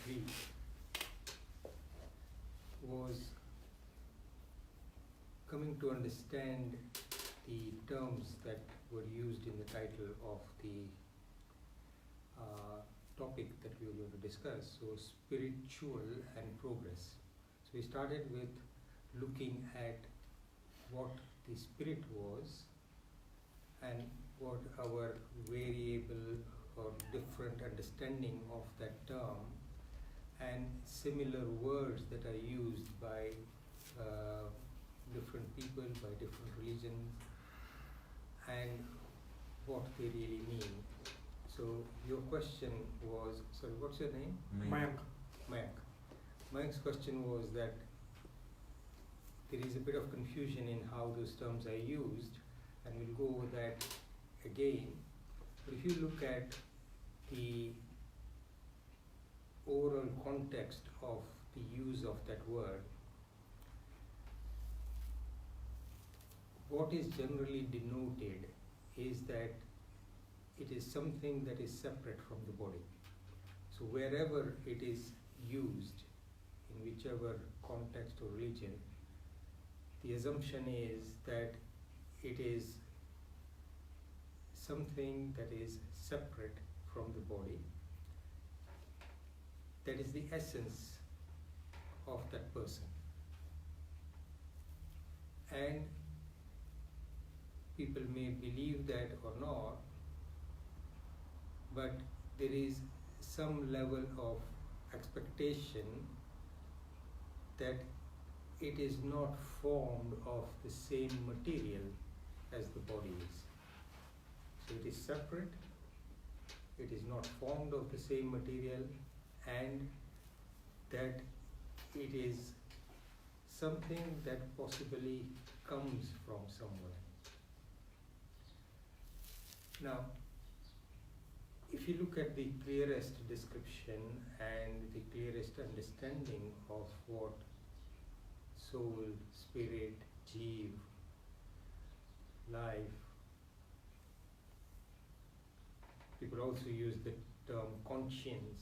week was coming to understand the terms that were used in the title of the topic that we were going to discuss, so spiritual and progress. So we started with looking at what the spirit was and what our variable or different understanding of that term and similar words that are used by different people, by different religions, and what they really mean. So your question was, sorry, what's your name? Mayank. Mayank. Mayank's question was that there is a bit of confusion in how those terms are used, and we'll go over that again. But if you look at the overall context of the use of that word, what is generally denoted is that it is something that is separate from the body. So wherever it is used, in whichever context or religion, the assumption is that it is something that is separate from the body. That is the essence of that person. And people may believe that or not, but there is some level of expectation that it is not formed of the same material as the body is. So it is separate, it is not formed of the same material, and that it is something that possibly comes from somewhere. Now, if you look at the clearest description and the clearest understanding of what soul, spirit, jeev, life, people also use the term conscience,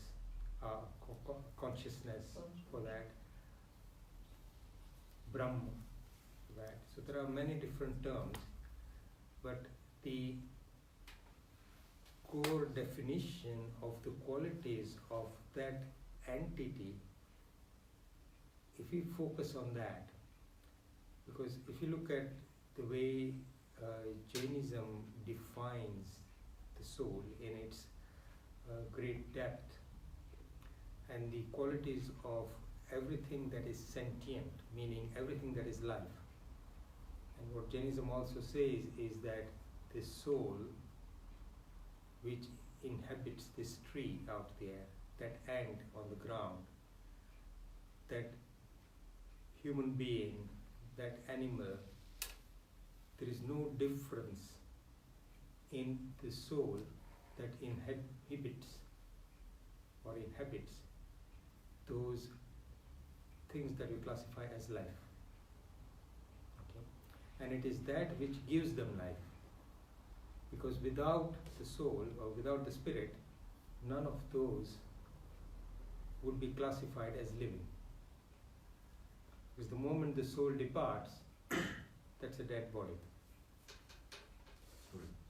consciousness for that, Brahma for that. So there are many different terms, but the core definition of the qualities of that entity, if we focus on that, because if you look at the way Jainism defines the soul in its great depth and the qualities of everything that is sentient, meaning everything that is life. And what Jainism also says is that the soul which inhabits this tree out there, that ant on the ground, that human being, that animal, there is no difference in the soul that inhabits those things that we classify as life. Okay? And it is that which gives them life. Because without the soul or without the spirit, none of those would be classified as living. Because the moment the soul departs, that's a dead body.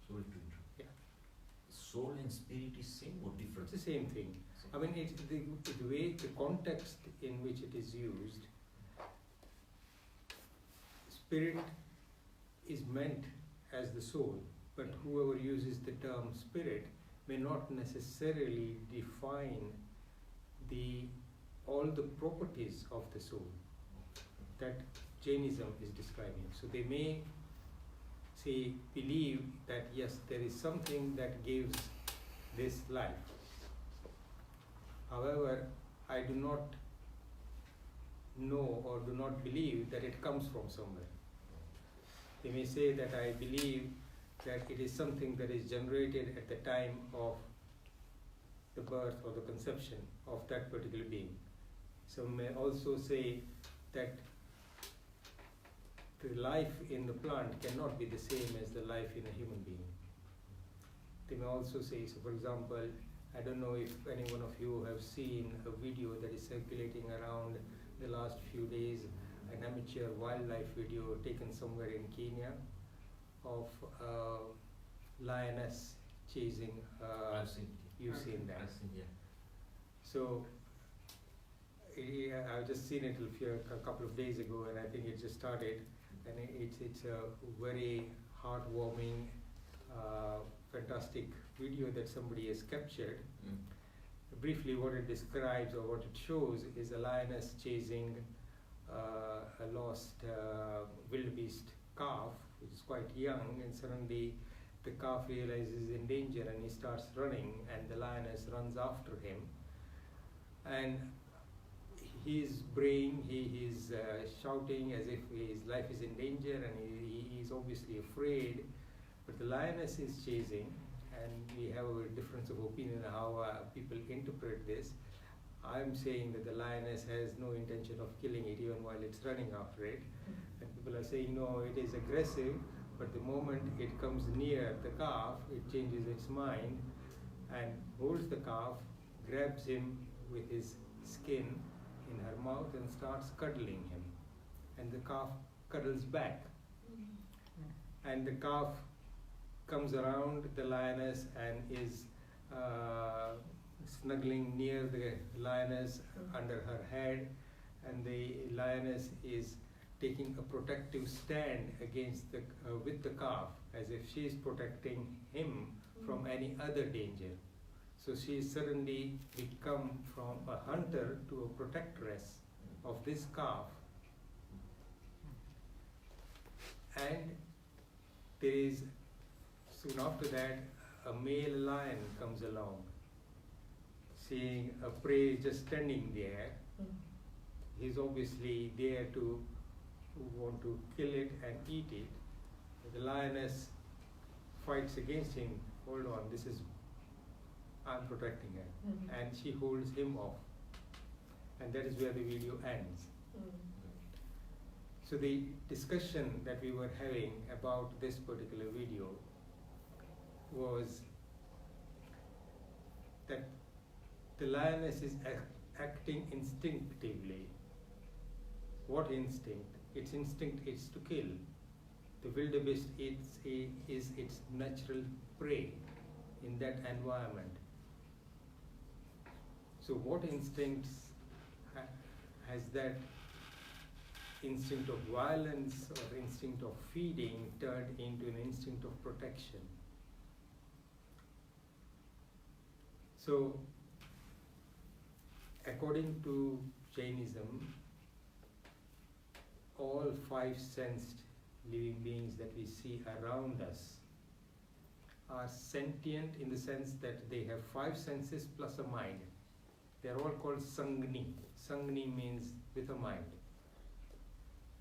Sorry to interrupt. Yeah. Soul and spirit is same or different? It's the same thing. I mean, it's the way, the context in which it is used, spirit is meant as the soul, but whoever uses the term spirit may not necessarily define all the properties of the soul that Jainism is describing. So they may say, believe that yes, there is something that gives this life. However, I do not know or do not believe that it comes from somewhere. They may say that I believe that it is something that is generated at the time of the birth or the conception of that particular being. Some may also say that the life in the plant cannot be the same as the life in a human being. They may also say, so for example, I don't know if any one of you have seen a video that is circulating around the last few days, an amateur wildlife video taken somewhere in Kenya of a lioness chasing. I've seen. You've seen that. I've seen, yeah. So I've just seen it a couple of days ago, and I think it just started, and it's a very heartwarming, fantastic video that somebody has captured. Briefly, what it describes or what it shows is a lioness chasing a lost wildebeest calf, which is quite young, and suddenly the calf realizes he's in danger and he starts running, and the lioness runs after him. And he's braying, he is shouting as if his life is in danger, and he is obviously afraid. But the lioness is chasing, and we have a difference of opinion on how people interpret this. I'm saying that the lioness has no intention of killing it even while it's running after it. And people are saying, no, it is aggressive, but the moment it comes near the calf, it changes its mind and holds the calf, grabs him with his skin in her mouth and starts cuddling him. And the calf cuddles back. And the calf comes around the lioness and is snuggling near the lioness under her head, and the lioness is taking a protective stand against the with the calf, as if she is protecting him from any other danger. So she suddenly become from a hunter to a protectress of this calf. And there is, soon after that, a male lion comes along, seeing a prey just standing there. He's obviously there to want to kill it and eat it. The lioness fights against him. Hold on, I'm protecting her. And she holds him off. And that is where the video ends. So the discussion that we were having about this particular video was that the lioness is acting instinctively. What instinct? Its instinct is to kill. The wildebeest is its natural prey in that environment. So what instincts has that instinct of violence or instinct of feeding turned into an instinct of protection? So, according to Jainism, all five sensed living beings that we see around us are sentient in the sense that they have five senses plus a mind. They are all called Sangni. Sangni means with a mind.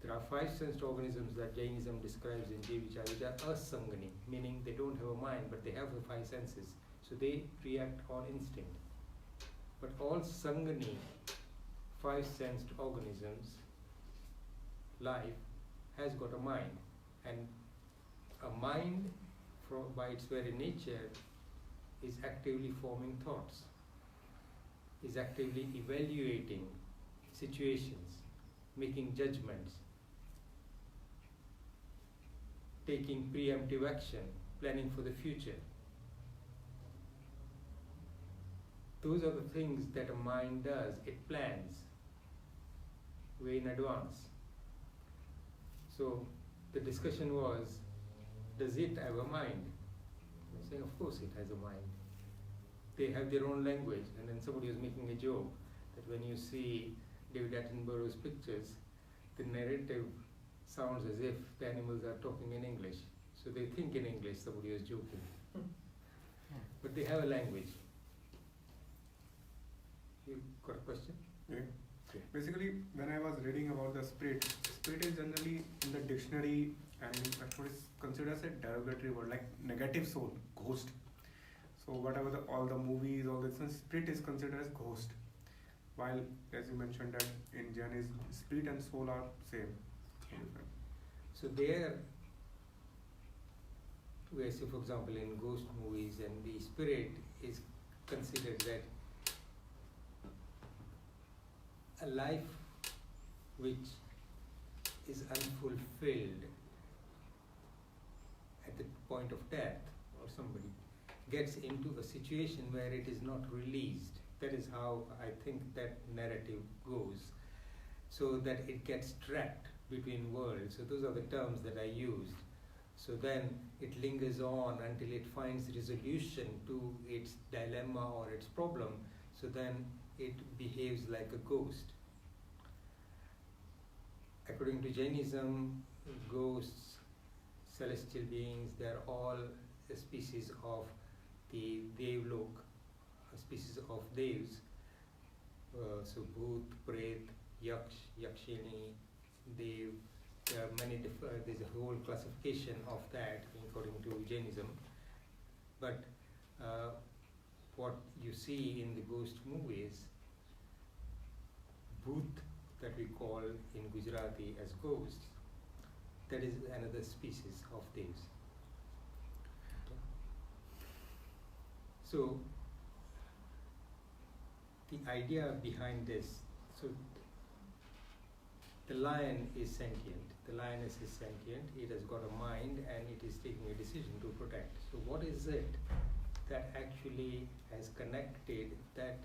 There are five sensed organisms that Jainism describes in Devicha, which are asangani, meaning they don't have a mind, but they have the five senses. So they react on instinct. But all Sangani, five sensed organisms, life has got a mind. And a mind, by its very nature, is actively forming thoughts, is actively evaluating situations, making judgments, taking preemptive action, planning for the future. Those are the things that a mind does. It plans way in advance. So the discussion was, does it have a mind? I'm saying, of course it has a mind. They have their own language. And then somebody was making a joke that when you see David Attenborough's pictures, the narrative sounds as if the animals are talking in English. So they think in English, somebody was joking. But they have a language. You got a question? Yeah. Basically, when I was reading about the spirit is generally in the dictionary and in Oxford is considered as a derogatory word, like negative soul, ghost. So whatever all the movies, all this, spirit is considered as ghost. While, as you mentioned, that in Jainism, spirit and soul are same. So there, where say for example in ghost movies, and the spirit is considered that a life which is unfulfilled at the point of death, or somebody gets into a situation where it is not released. That is how I think that narrative goes, so that it gets trapped between worlds. So those are the terms that I used. So then it lingers on until it finds resolution to its dilemma or its problem. So then it behaves like a ghost. According to Jainism, ghosts, celestial beings, they're all a species of the Devlok, a species of devs. So Bhoot, Pret, Yaksh, Yakshini, Dev. There are many there's a whole classification of that according to Jainism. But what you see in the ghost movies, Bhoot, that we call in Gujarati as ghosts, that is another species of devs. So the idea behind this, so the lion is sentient, the lioness is sentient, it has got a mind and it is taking a decision to protect. So what is it that actually has connected that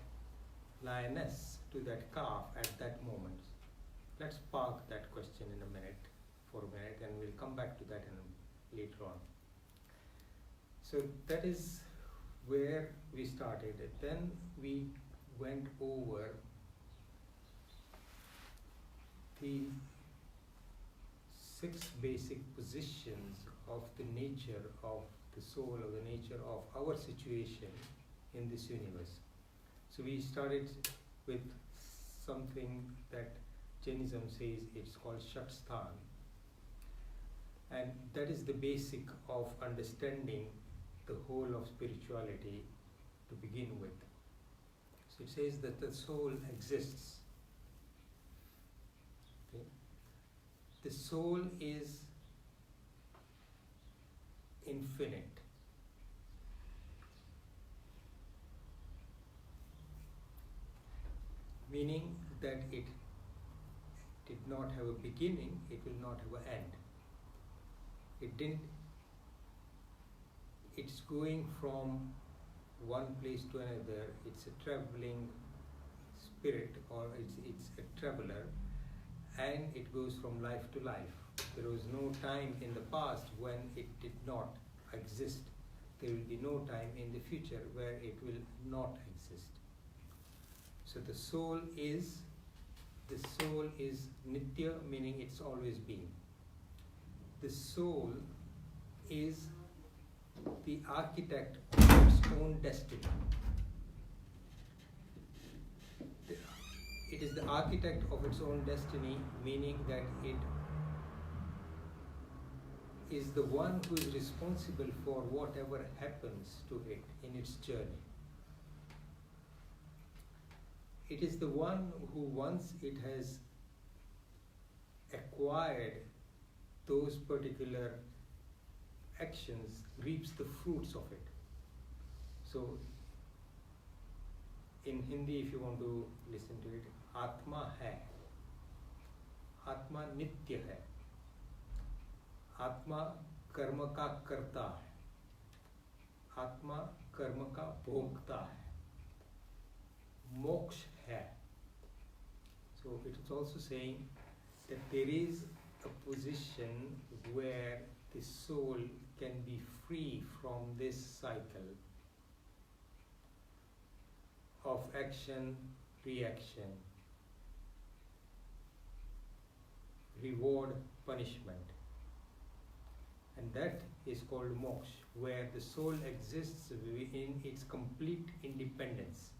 lioness to that calf at that moment? Let's park that question for a minute, and we'll come back to that later on. So that is where we started. Then we went over the 6 basic positions of the nature of the soul, or the nature of our situation in this universe. So we started with something that Jainism says it's called Shatstan, and that is the basic of understanding the whole of spirituality to begin with. So it says that the soul exists. Okay? The soul is infinite. Meaning that it did not have a beginning, it will not have an end. It's going from one place to another. It's a traveling spirit, or it's a traveler, and it goes from life to life. There was no time in the past when it did not exist. There will be no time in the future where it will not exist. So the soul is nitya, meaning it's always been. The soul is the architect of its own destiny. It is the architect of its own destiny, meaning that it is the one who is responsible for whatever happens to it in its journey. It is the one who, once it has acquired those particular actions, reaps the fruits of it. So, in Hindi, if you want to listen to it, Atma hai. Atma nitya hai. Atma karma ka karta hai. Atma karma ka bhogta hai. Moksha hai. So it is also saying that there is a position where the soul can be free from this cycle of action, reaction, reward, punishment. And that is called moksha, where the soul exists in its complete independence.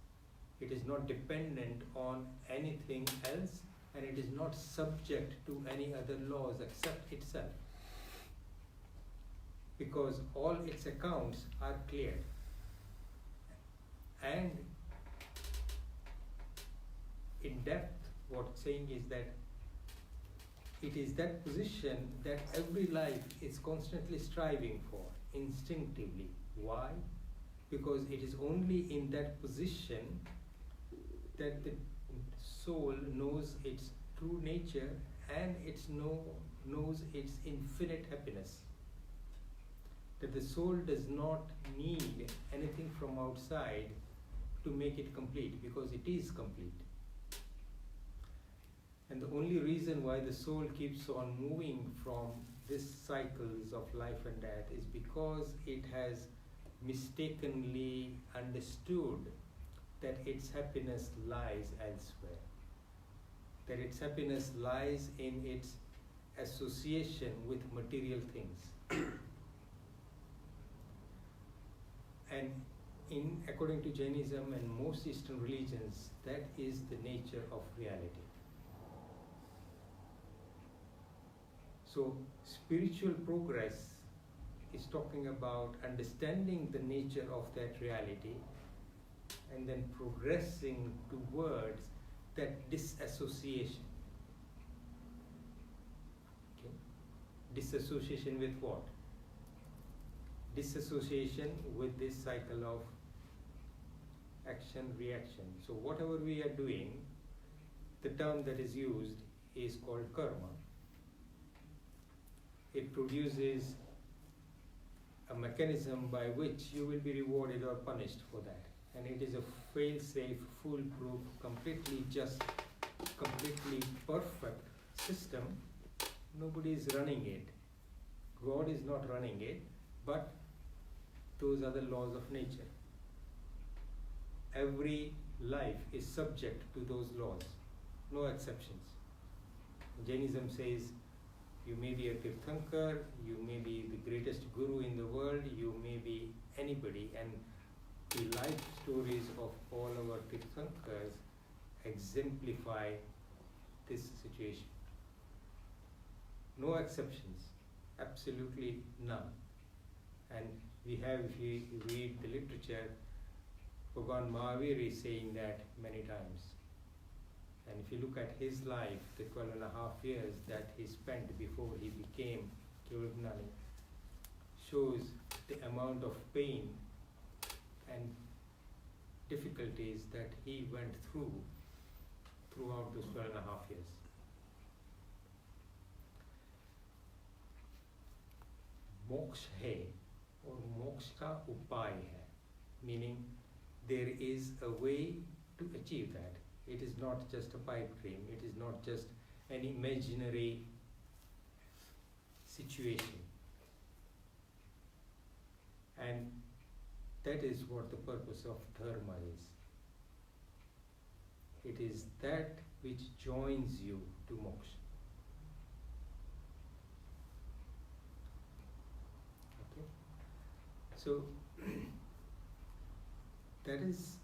It is not dependent on anything else, and it is not subject to any other laws except itself, because all its accounts are cleared. And in depth, what it's saying is that it is that position that every life is constantly striving for, instinctively. Why? because it is only in that position that the soul knows its true nature and knows its infinite happiness. That the soul does not need anything from outside to make it complete, because it is complete. And the only reason why the soul keeps on moving from these cycles of life and death is because it has mistakenly understood that its happiness lies elsewhere. That its happiness lies in its association with material things. And according to Jainism and most Eastern religions, that is the nature of reality. So spiritual progress is talking about understanding the nature of that reality and then progressing towards that disassociation. Okay? Disassociation with what? Disassociation with this cycle of action, reaction. So whatever we are doing, the term that is used is called karma. It produces a mechanism by which you will be rewarded or punished for that. And it is a fail-safe, foolproof, completely just, completely perfect system. Nobody is running it. God is not running it, but those are the laws of nature. Every life is subject to those laws, no exceptions. Jainism says you may be a Tirthankar, you may be the greatest guru in the world, you may be anybody, and the life stories of all our Tirthankars exemplify this situation. No exceptions, absolutely none. And we have, if you read the literature, Bhagavan Mahavir is saying that many times. And if you look at his life, the 12.5 years that he spent before he became Kyognani, shows the amount of pain and difficulties that he went throughout those 12.5 years. Moksha hai or moksha upay hai, meaning there is a way to achieve that. It is not just a pipe dream, it is not just an imaginary situation. And that is what the purpose of dharma is. It is that which joins you to moksha. Okay? So, that is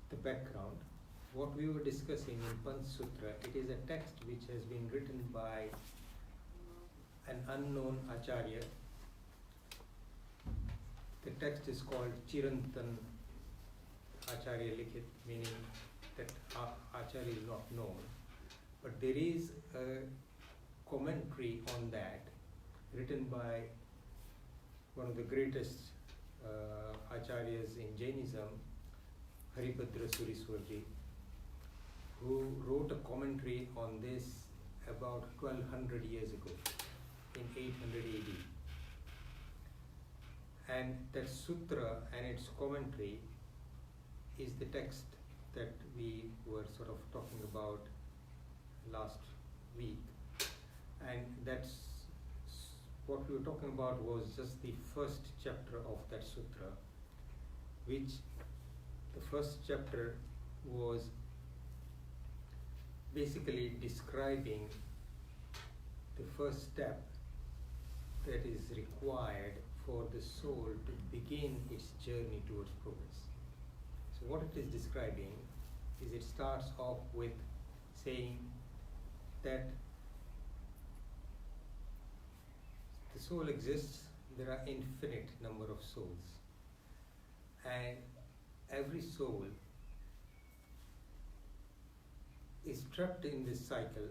the background. What we were discussing in Panch Sutra, it is a text which has been written by an unknown Acharya. The text is called Chirantan Acharya Likhit, meaning that Acharya is not known. But there is a commentary on that written by one of the greatest Acharyas in Jainism, Haribhadra Suriswarji, who wrote a commentary on this about 1200 years ago, in 800 AD. And that sutra and its commentary is the text that we were sort of talking about last week. And that's what we were talking about was just the first chapter of that sutra, which the first chapter was basically describing the first step that is required for the soul to begin its journey towards progress. So what it is describing is it starts off with saying that the soul exists, there are infinite number of souls, and every soul is trapped in this cycle,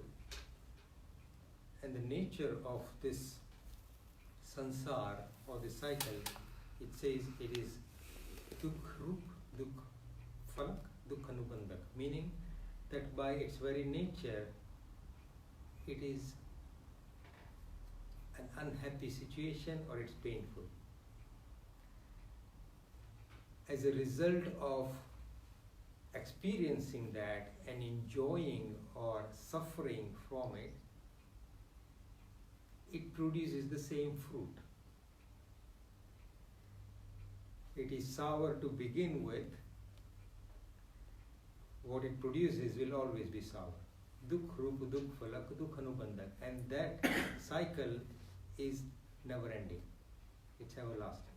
and the nature of this sansar or the cycle it says it is dukh rup, dukh falak, dukh anubandak, meaning that by its very nature it is an unhappy situation or it's painful. As a result of experiencing that and enjoying or suffering from it, it produces the same fruit. It is sour to begin with. What it produces will always be sour. Dukh rup, dukh falak, dukh anubandak. And that cycle is never ending. It's everlasting.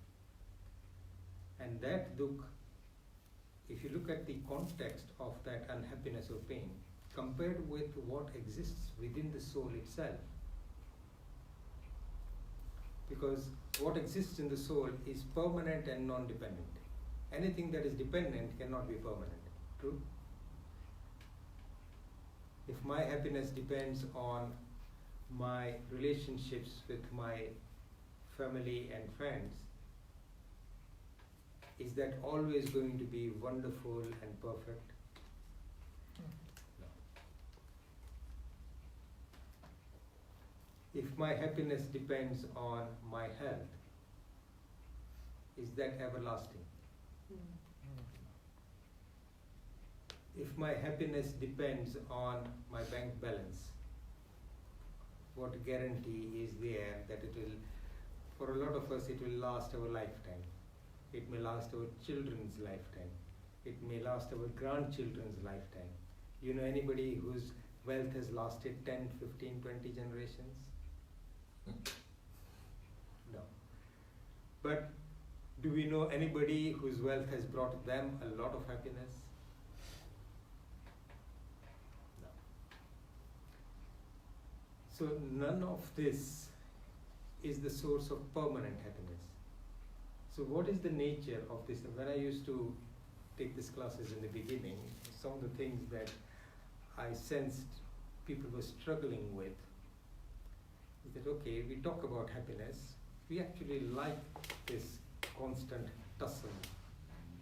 And that dukh, if you look at the context of that unhappiness or pain, compared with what exists within the soul itself, because what exists in the soul is permanent and non-dependent. Anything that is dependent cannot be permanent. True? If my happiness depends on my relationships with my family and friends, is that always going to be wonderful and perfect? No. If my happiness depends on my health, is that everlasting? If my happiness depends on my bank balance, what guarantee is there that it will, for a lot of us, it will last our lifetime. It may last our children's lifetime. It may last our grandchildren's lifetime. You know anybody whose wealth has lasted 10, 15, 20 generations? No. But do we know anybody whose wealth has brought them a lot of happiness? No. So none of this is the source of permanent happiness. So what is the nature of this? When I used to take these classes in the beginning, some of the things that I sensed people were struggling with is that, okay, we talk about happiness, we actually like this constant tussle.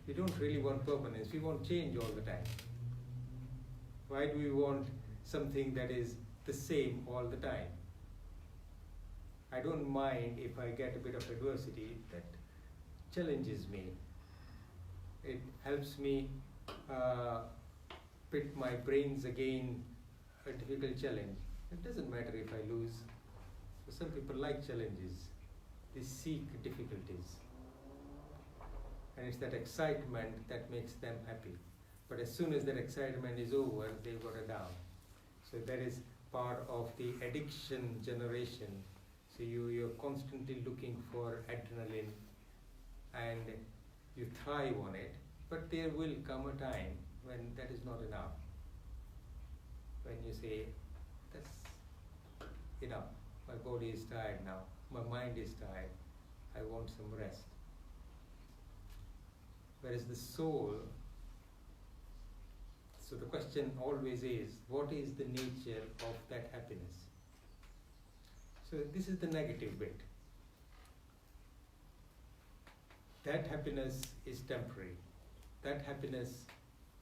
We don't really want permanence, we want change all the time. Why do we want something that is the same all the time? I don't mind if I get a bit of adversity that challenges me. It helps me pit my brains again a difficult challenge. It doesn't matter if I lose. So some people like challenges. They seek difficulties. And it's that excitement that makes them happy. But as soon as that excitement is over, they go down. So that is part of the addiction generation. So you're constantly looking for adrenaline and you thrive on it, but there will come a time when that is not enough. When you say, that's enough, my body is tired now, my mind is tired, I want some rest. Whereas the soul, so the question always is, what is the nature of that happiness? So this is the negative bit. That happiness is temporary. That happiness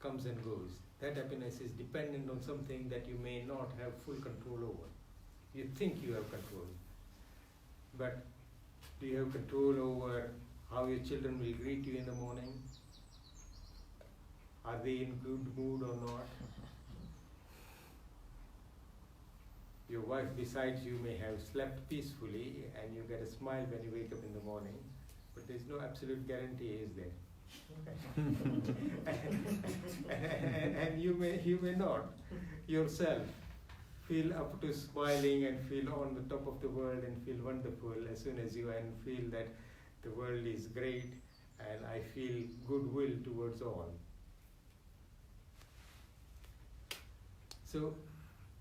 comes and goes. That happiness is dependent on something that you may not have full control over. You think you have control. But do you have control over how your children will greet you in the morning? Are they in good mood or not? Your wife besides you may have slept peacefully and you get a smile when you wake up in the morning, but there's no absolute guarantee, is there? and you may not yourself feel up to smiling and feel on the top of the world and feel wonderful as soon as you and feel that the world is great and I feel goodwill towards all. So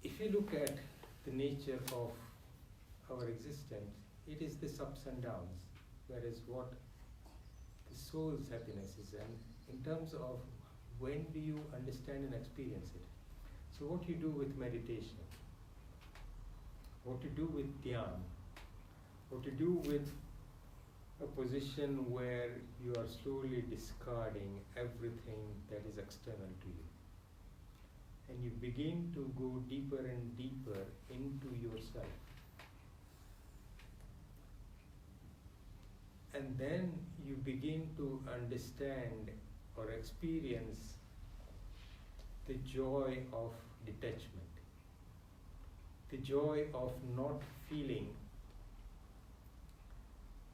if you look at the nature of our existence, it is this ups and downs, whereas what the soul's happiness is, and in terms of when do you understand and experience it. So what you do with meditation, what you do with dhyan, what you do with a position where you are slowly discarding everything that is external to you. And you begin to go deeper and deeper into yourself. And then you begin to understand or experience the joy of detachment, the joy of not feeling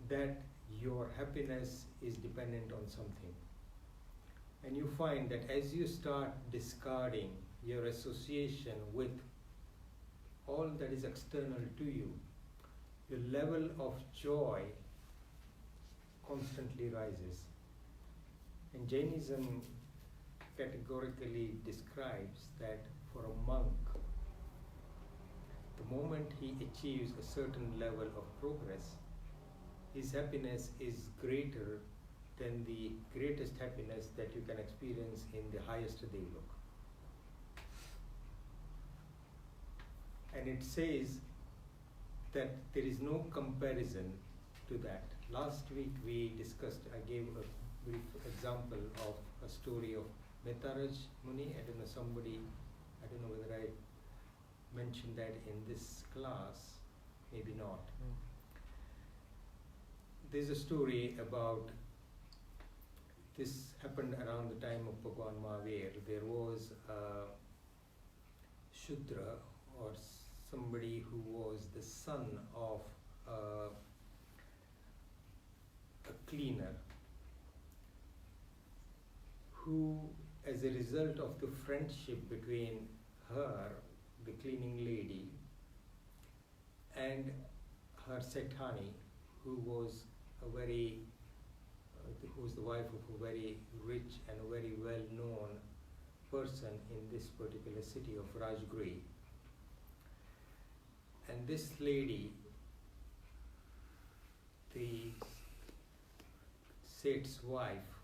that your happiness is dependent on something. And you find that as you start discarding your association with all that is external to you, your level of joy constantly rises. And Jainism categorically describes that for a monk, the moment he achieves a certain level of progress, his happiness is greater than the greatest happiness that you can experience in the highest devlok. And it says that there is no comparison to that. Last week we discussed, I gave a brief example of a story of Metaraj Muni. I don't know whether I mentioned that in this class, maybe not. There's a story about, this happened around the time of Bhagwan Mahavir. There was a Shudra or somebody who was the son of a cleaner, who, as a result of the friendship between her, the cleaning lady, and her Sethani, who was who was the wife of a very rich and a very well-known person in this particular city of Rajguri. And this lady, the Seth's wife,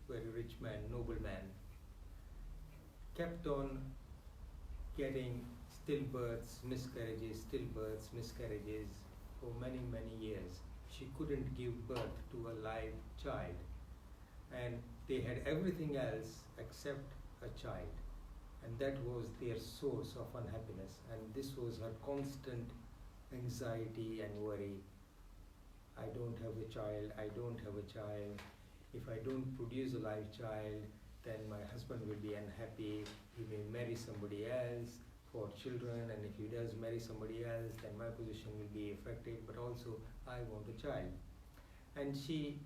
very rich man, noble man, kept on getting stillbirths, miscarriages for many, many years. She couldn't give birth to a live child, and they had everything else except a child, and that was their source of unhappiness. And this was her constant anxiety and worry. I don't have a child. If I don't produce a live child, then my husband will be unhappy. He may marry somebody else for children, and if he does marry somebody else, then my position will be affected, but also I want a child. And she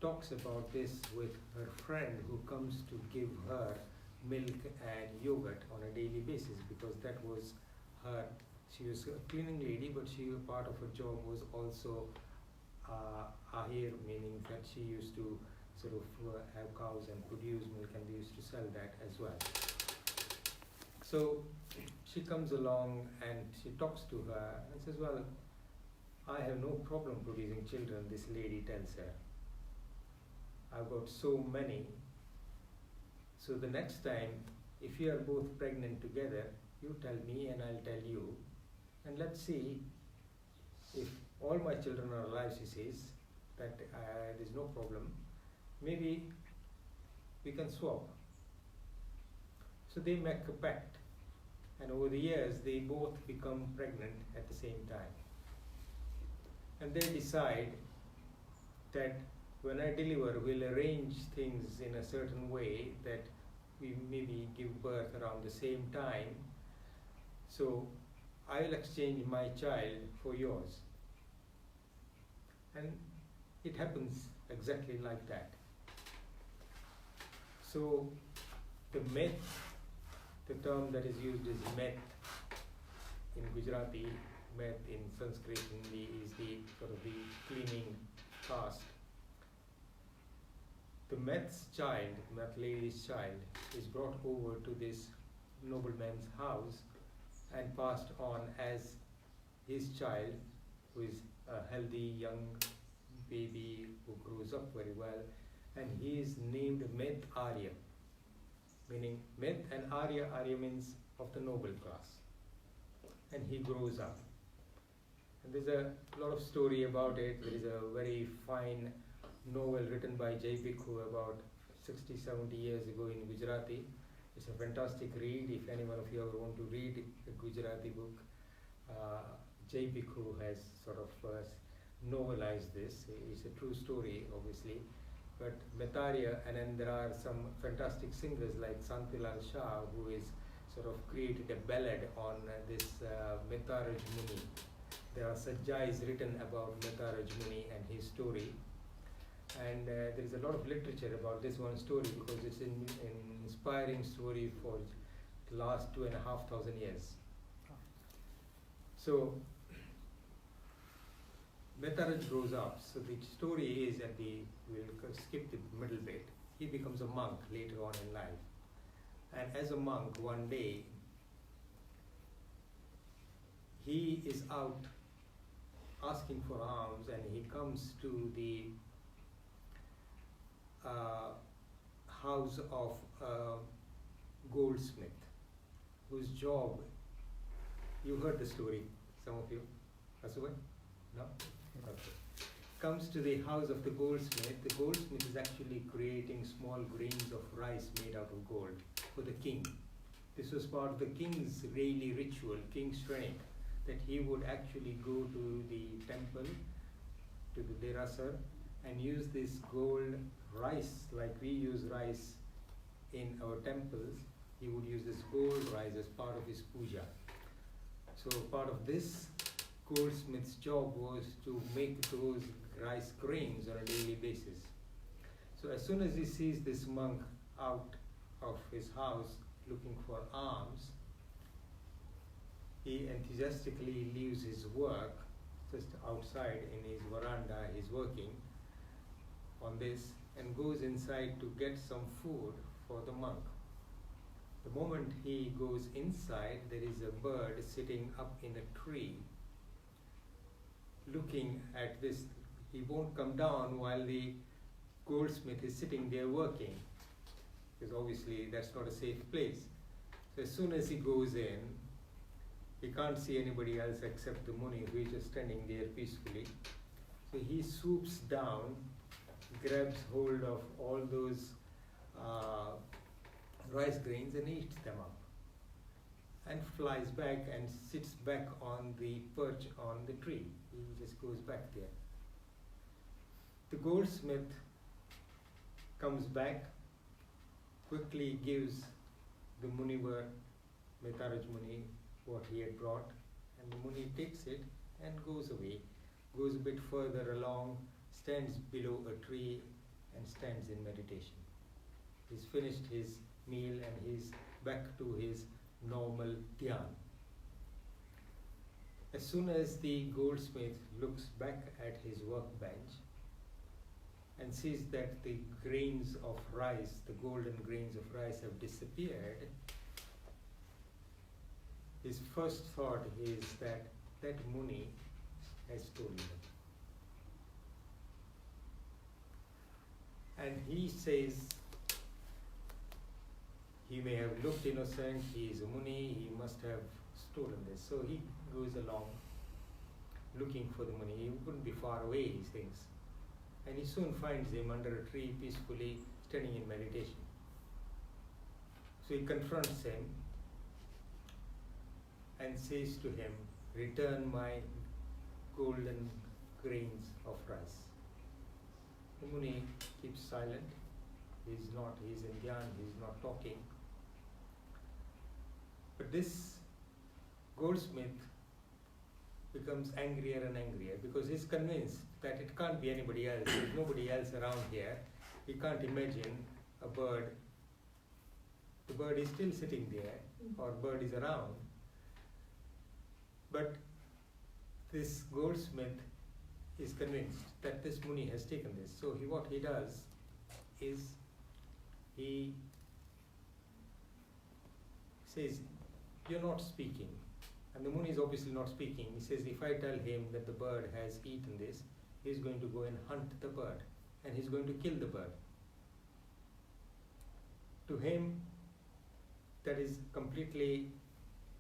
talks about this with her friend who comes to give her milk and yogurt on a daily basis, because that was her, she was a cleaning lady, but part of her job was also ahir, meaning that she used to sort of have cows and produce milk, and they used to sell that as well. So she comes along and she talks to her and says, well, I have no problem producing children, this lady tells her. I've got so many. So the next time, if you are both pregnant together, you tell me and I'll tell you, and let's see if all my children are alive, she says, that there's no problem. Maybe we can swap. So they make a pact, and over the years they both become pregnant at the same time. And they decide that when I deliver, we'll arrange things in a certain way that we maybe give birth around the same time. So I'll exchange my child for yours. And it happens exactly like that. So the myth, the term that is used is met in Gujarati, met in Sanskrit, Hindi is the sort of the cleaning caste. The Meth's child, Meth lady's child, is brought over to this nobleman's house and passed on as his child, who is a healthy young baby who grows up very well, and he is named Meth Arya, meaning Meth and Arya, Arya means of the noble class, and he grows up. And there's a lot of story about it. There is a very fine novel written by Jai Bhikkhu about 60, 70 years ago in Gujarati. It's a fantastic read. If any one of you ever want to read a Gujarati book, Jai Bhikkhu has sort of novelized this. It's a true story, obviously. But Metarya, and then there are some fantastic singers like Santilal Shah, who is sort of created a ballad on this Metaraj Muni. There are sajjais written about Metaraj Muni and his story. And there is a lot of literature about this one story because it's an inspiring story for the last 2,500 years. So, Metaraj grows up. So the story is we'll skip the middle bit. He becomes a monk later on in life. And as a monk, one day, he is out asking for alms, and he comes to the house of a goldsmith, whose job, you heard the story, some of you, Asubai? No? Okay. Comes to the house of the goldsmith. The goldsmith is actually creating small grains of rice made out of gold for the king. This was part of the king's daily ritual, King Shrenik, that he would actually go to the temple, to the Derasar, and use this gold rice, like we use rice in our temples. He would use this gold rice as part of his puja. So part of this goldsmith's job was to make those rice grains on a daily basis. So as soon as he sees this monk out of his house looking for alms, he enthusiastically leaves his work just outside in his veranda. He's working on this and goes inside to get some food for the monk. The moment he goes inside, there is a bird sitting up in a tree looking at this. He won't come down while the goldsmith is sitting there working, because obviously that's not a safe place. So as soon as he goes in, he can't see anybody else except the Muni, who is just standing there peacefully. So he swoops down, grabs hold of all those rice grains and eats them up, and flies back and sits back on the perch on the tree. He just goes back there. The goldsmith comes back, quickly gives the Munivar, Metaraj Muni, what he had brought, and the Muni takes it and goes away, goes a bit further along, stands below a tree and stands in meditation. He's finished his meal and he's back to his normal dhyan. As soon as the goldsmith looks back at his workbench and sees that the grains of rice, the golden grains of rice, have disappeared, his first thought is that that Muni has stolen them. And he says, he may have looked innocent, he is a Muni, he must have stolen this. So he goes along looking for the Muni. He wouldn't be far away, he thinks. And he soon finds him under a tree peacefully standing in meditation. So he confronts him and says to him, "Return my golden grains of rice." The Muni keeps silent. He's in dhyan, he's not talking. But this goldsmith becomes angrier and angrier because he's convinced that it can't be anybody else. There's nobody else around here. He can't imagine a bird. The bird is still sitting there, or bird is around. But this goldsmith is convinced that this Muni has taken this. So what he does is he says, "You're not speaking." And the Muni is obviously not speaking. He says, if I tell him that the bird has eaten this, he's going to go and hunt the bird. And he's going to kill the bird. To him, that is completely,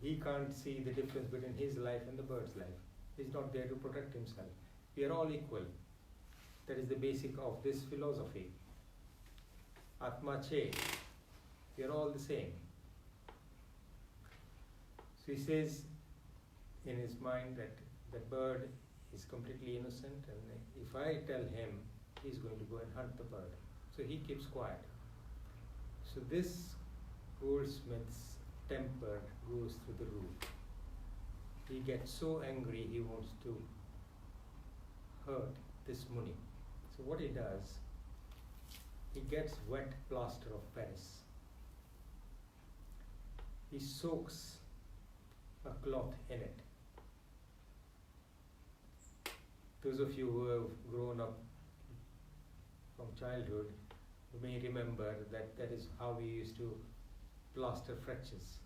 he can't see the difference between his life and the bird's life. He's not there to protect himself. We are all equal. That is the basic of this philosophy. Atma Che. We are all the same. So he says in his mind that the bird is completely innocent, and if I tell him, he's going to go and hunt the bird. So he keeps quiet. So this goldsmith's temper goes through the roof. He gets so angry he wants to hurt this Muni. So what he does, he gets wet plaster of Paris. He soaks a cloth in it. Those of you who have grown up from childhood may remember that that is how we used to plaster fractures.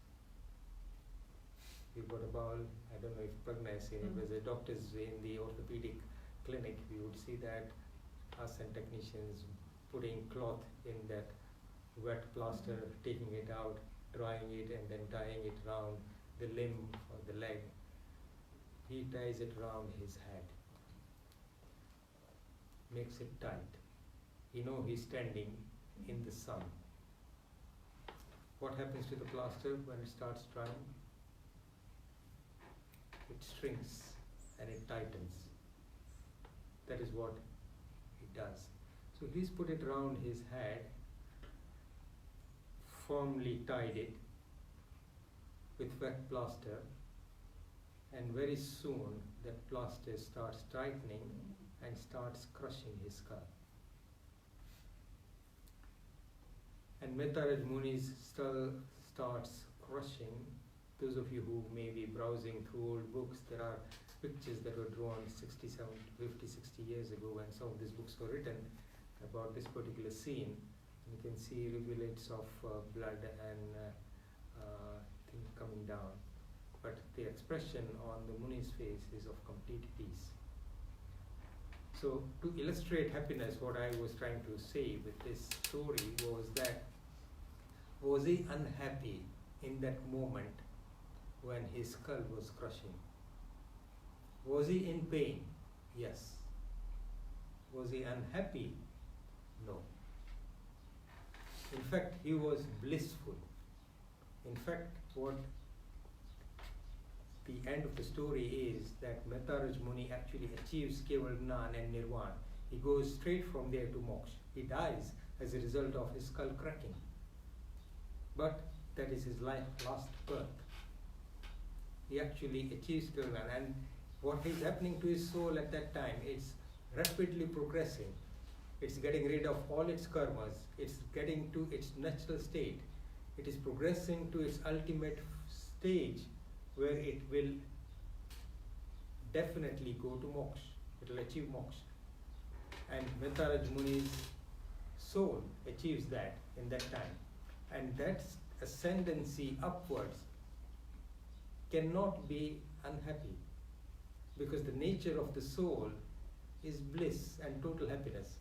We got a ball, I don't know if Pragna has seen it, as a doctors in the orthopedic clinic, we would see that us and technicians putting cloth in that wet plaster, taking it out, drying it, and then tying it round the limb or the leg. He ties it round his head, makes it tight. You know he's standing in the sun. What happens to the plaster when it starts drying? It shrinks and it tightens. That is what it does. So he's put it around his head, firmly tied it with wet plaster, and very soon that plaster starts tightening and starts crushing his skull. And Metaraj Muni's skull starts crushing. Those of you who may be browsing through old books, there are pictures that were drawn 60 years ago when some of these books were written about this particular scene. You can see rivulets of blood and things coming down. But the expression on the Muni's face is of complete peace. So to illustrate happiness, what I was trying to say with this story was that, was he unhappy in that moment when his skull was crushing? Was he in pain? Yes. Was he unhappy? No. In fact, he was blissful. In fact, what the end of the story is that Metaraj Muni actually achieves Keval Gnan and Nirvana. He goes straight from there to moksha. He dies as a result of his skull cracking. But that is his last birth. He actually achieves Keval Gnan. And what is happening to his soul at that time, it's rapidly progressing. It's getting rid of all its karmas. It's getting to its natural state. It is progressing to its ultimate stage, where it will definitely go to moksha. It will achieve moksha. And Metaraj Muni's soul achieves that in that time. And that ascendancy upwards cannot be unhappy, because the nature of the soul is bliss and total happiness.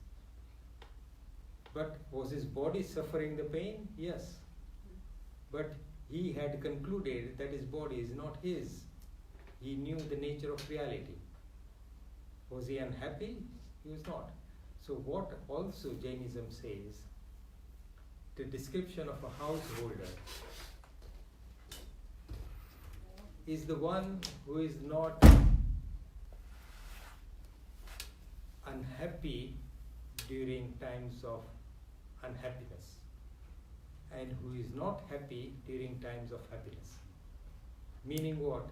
But was his body suffering the pain? Yes. But he had concluded that his body is not his. He knew the nature of reality. Was he unhappy? He was not. So what also Jainism says, the description of a householder is the one who is not unhappy during times of unhappiness, and who is not happy during times of happiness. Meaning what?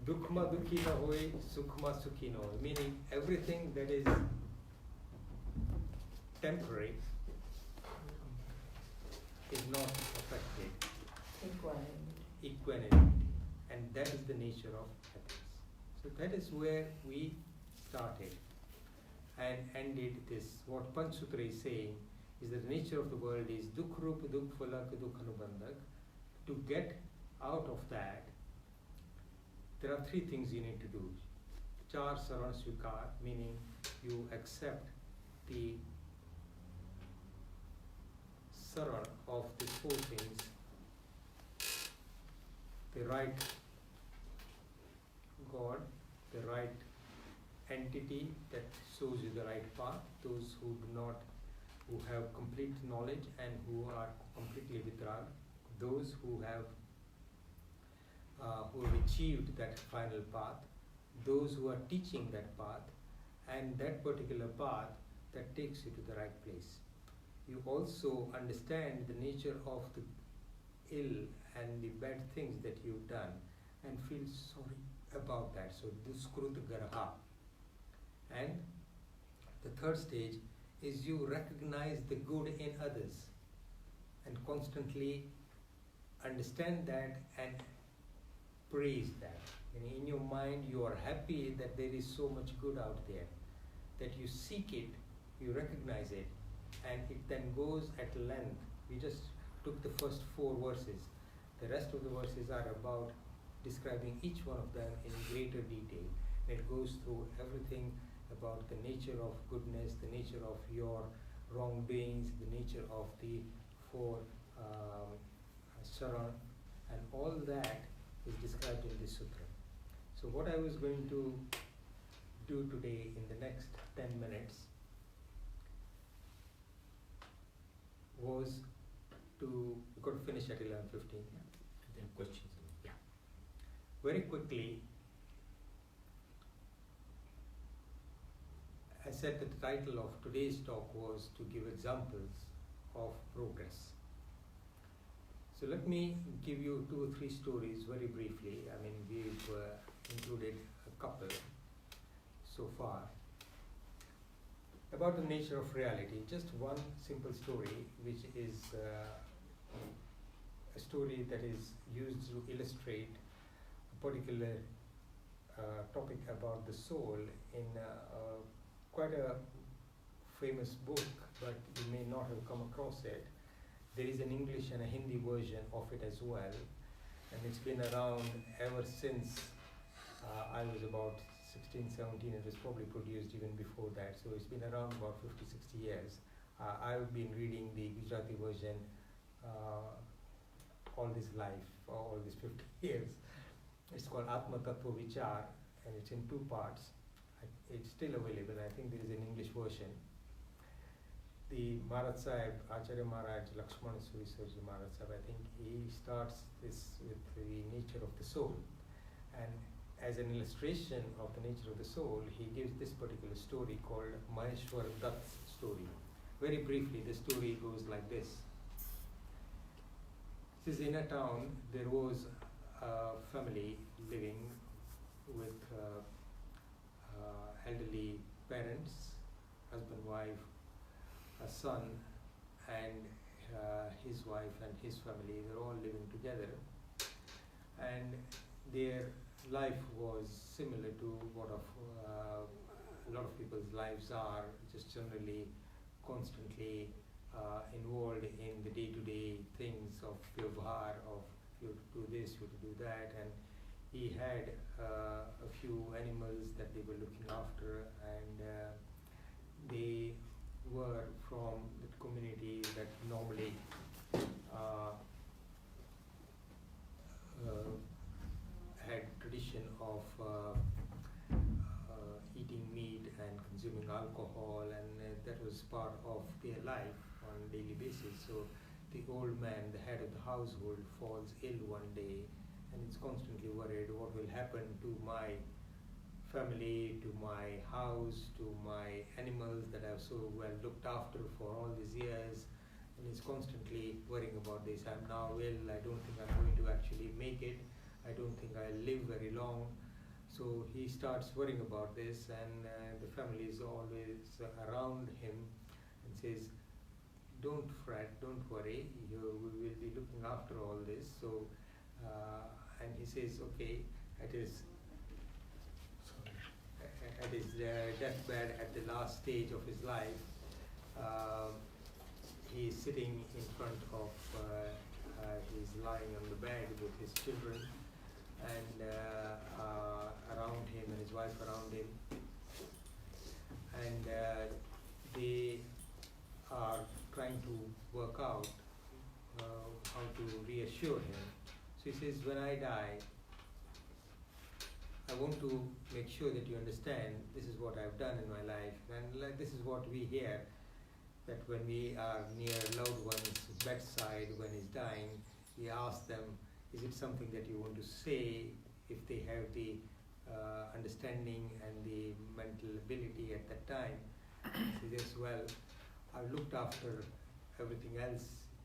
Dukhma dukhi na hoy, sukhma sukhi na hoy. Meaning everything that is temporary is not affected. Equanimity. And that is the nature of happiness. So that is where we started and ended this. What Panchsutra is saying is that the nature of the world is dukh rup, dukh phalak, dukh anubandak. To get out of that, there are three things you need to do. Char saran svikar, meaning you accept the saran of the four things, the right God, the right entity that shows you the right path, those who do not, who have complete knowledge and who are completely vitrag, those who have achieved that final path, those who are teaching that path, and that particular path that takes you to the right place. You also understand the nature of the ill and the bad things that you've done and feel sorry about that. So duskrut garha. And the third stage is you recognize the good in others and constantly understand that and praise that. And in your mind you are happy that there is so much good out there, that you seek it, you recognize it, and it then goes at length. We just took the first 4 verses. The rest of the verses are about describing each one of them in greater detail. It goes through everything about the nature of goodness, the nature of your wrongdoings, the nature of the 4 saran, and all that is described in this sutra. So what I was going to do today in the next 10 minutes was to, we got to finish at 11:15. And then questions. Very quickly, I said that the title of today's talk was to give examples of progress. So let me give you 2 or 3 stories very briefly. I mean, we've included a couple so far about the nature of reality. Just one simple story, which is a story that is used to illustrate a particular topic about the soul in quite a famous book, but you may not have come across it. There is an English and a Hindi version of it as well, and it's been around ever since I was about 16, 17. It was probably produced even before that, so it's been around about 50, 60 years. I've been reading the Gujarati version all this life, all these 50 years. It's called Atma Tattva Vichar, and it's in 2 parts. It's still available. I think there is an English version. The Maharaj Sahib, Acharya Maharaj, Lakshmana Surisarji Maharaj Sahib, I think he starts this with the nature of the soul. And as an illustration of the nature of the soul, he gives this particular story called Maheshwar Dutt's story. Very briefly, the story goes like this. This is in a town. There was a family living with elderly parents, husband, wife, a son, and his wife and his family. They're all living together, and their life was similar to what of a lot of people's lives are, just generally constantly involved in the day-to-day things of vyavhar, of you have to do this, you have to do that. And he had a few animals that they were looking after, and they were from the community that normally had tradition of eating meat and consuming alcohol, and that was part of their life on a daily basis. So the old man, the head of the household, falls ill one day, and is constantly worried what will happen to my family, to my house, to my animals that I've so well looked after for all these years, and he's constantly worrying about this. I'm now ill, I don't think I'm going to actually make it, I don't think I'll live very long. So he starts worrying about this, and the family is always around him and says, don't fret, don't worry, we will be looking after all this. So, and he says, okay, at his deathbed, at the last stage of his life, he is sitting in front of, he's lying on the bed with his children, and around him, and his wife around him, and they are trying to work out how to reassure him. So he says, when I die, I want to make sure that you understand this is what I've done in my life, and like, this is what we hear, that when we are near loved one's bedside when he's dying, we ask them, is it something that you want to say? If they have the understanding and the mental ability at that time, say this, well, I've looked after everything else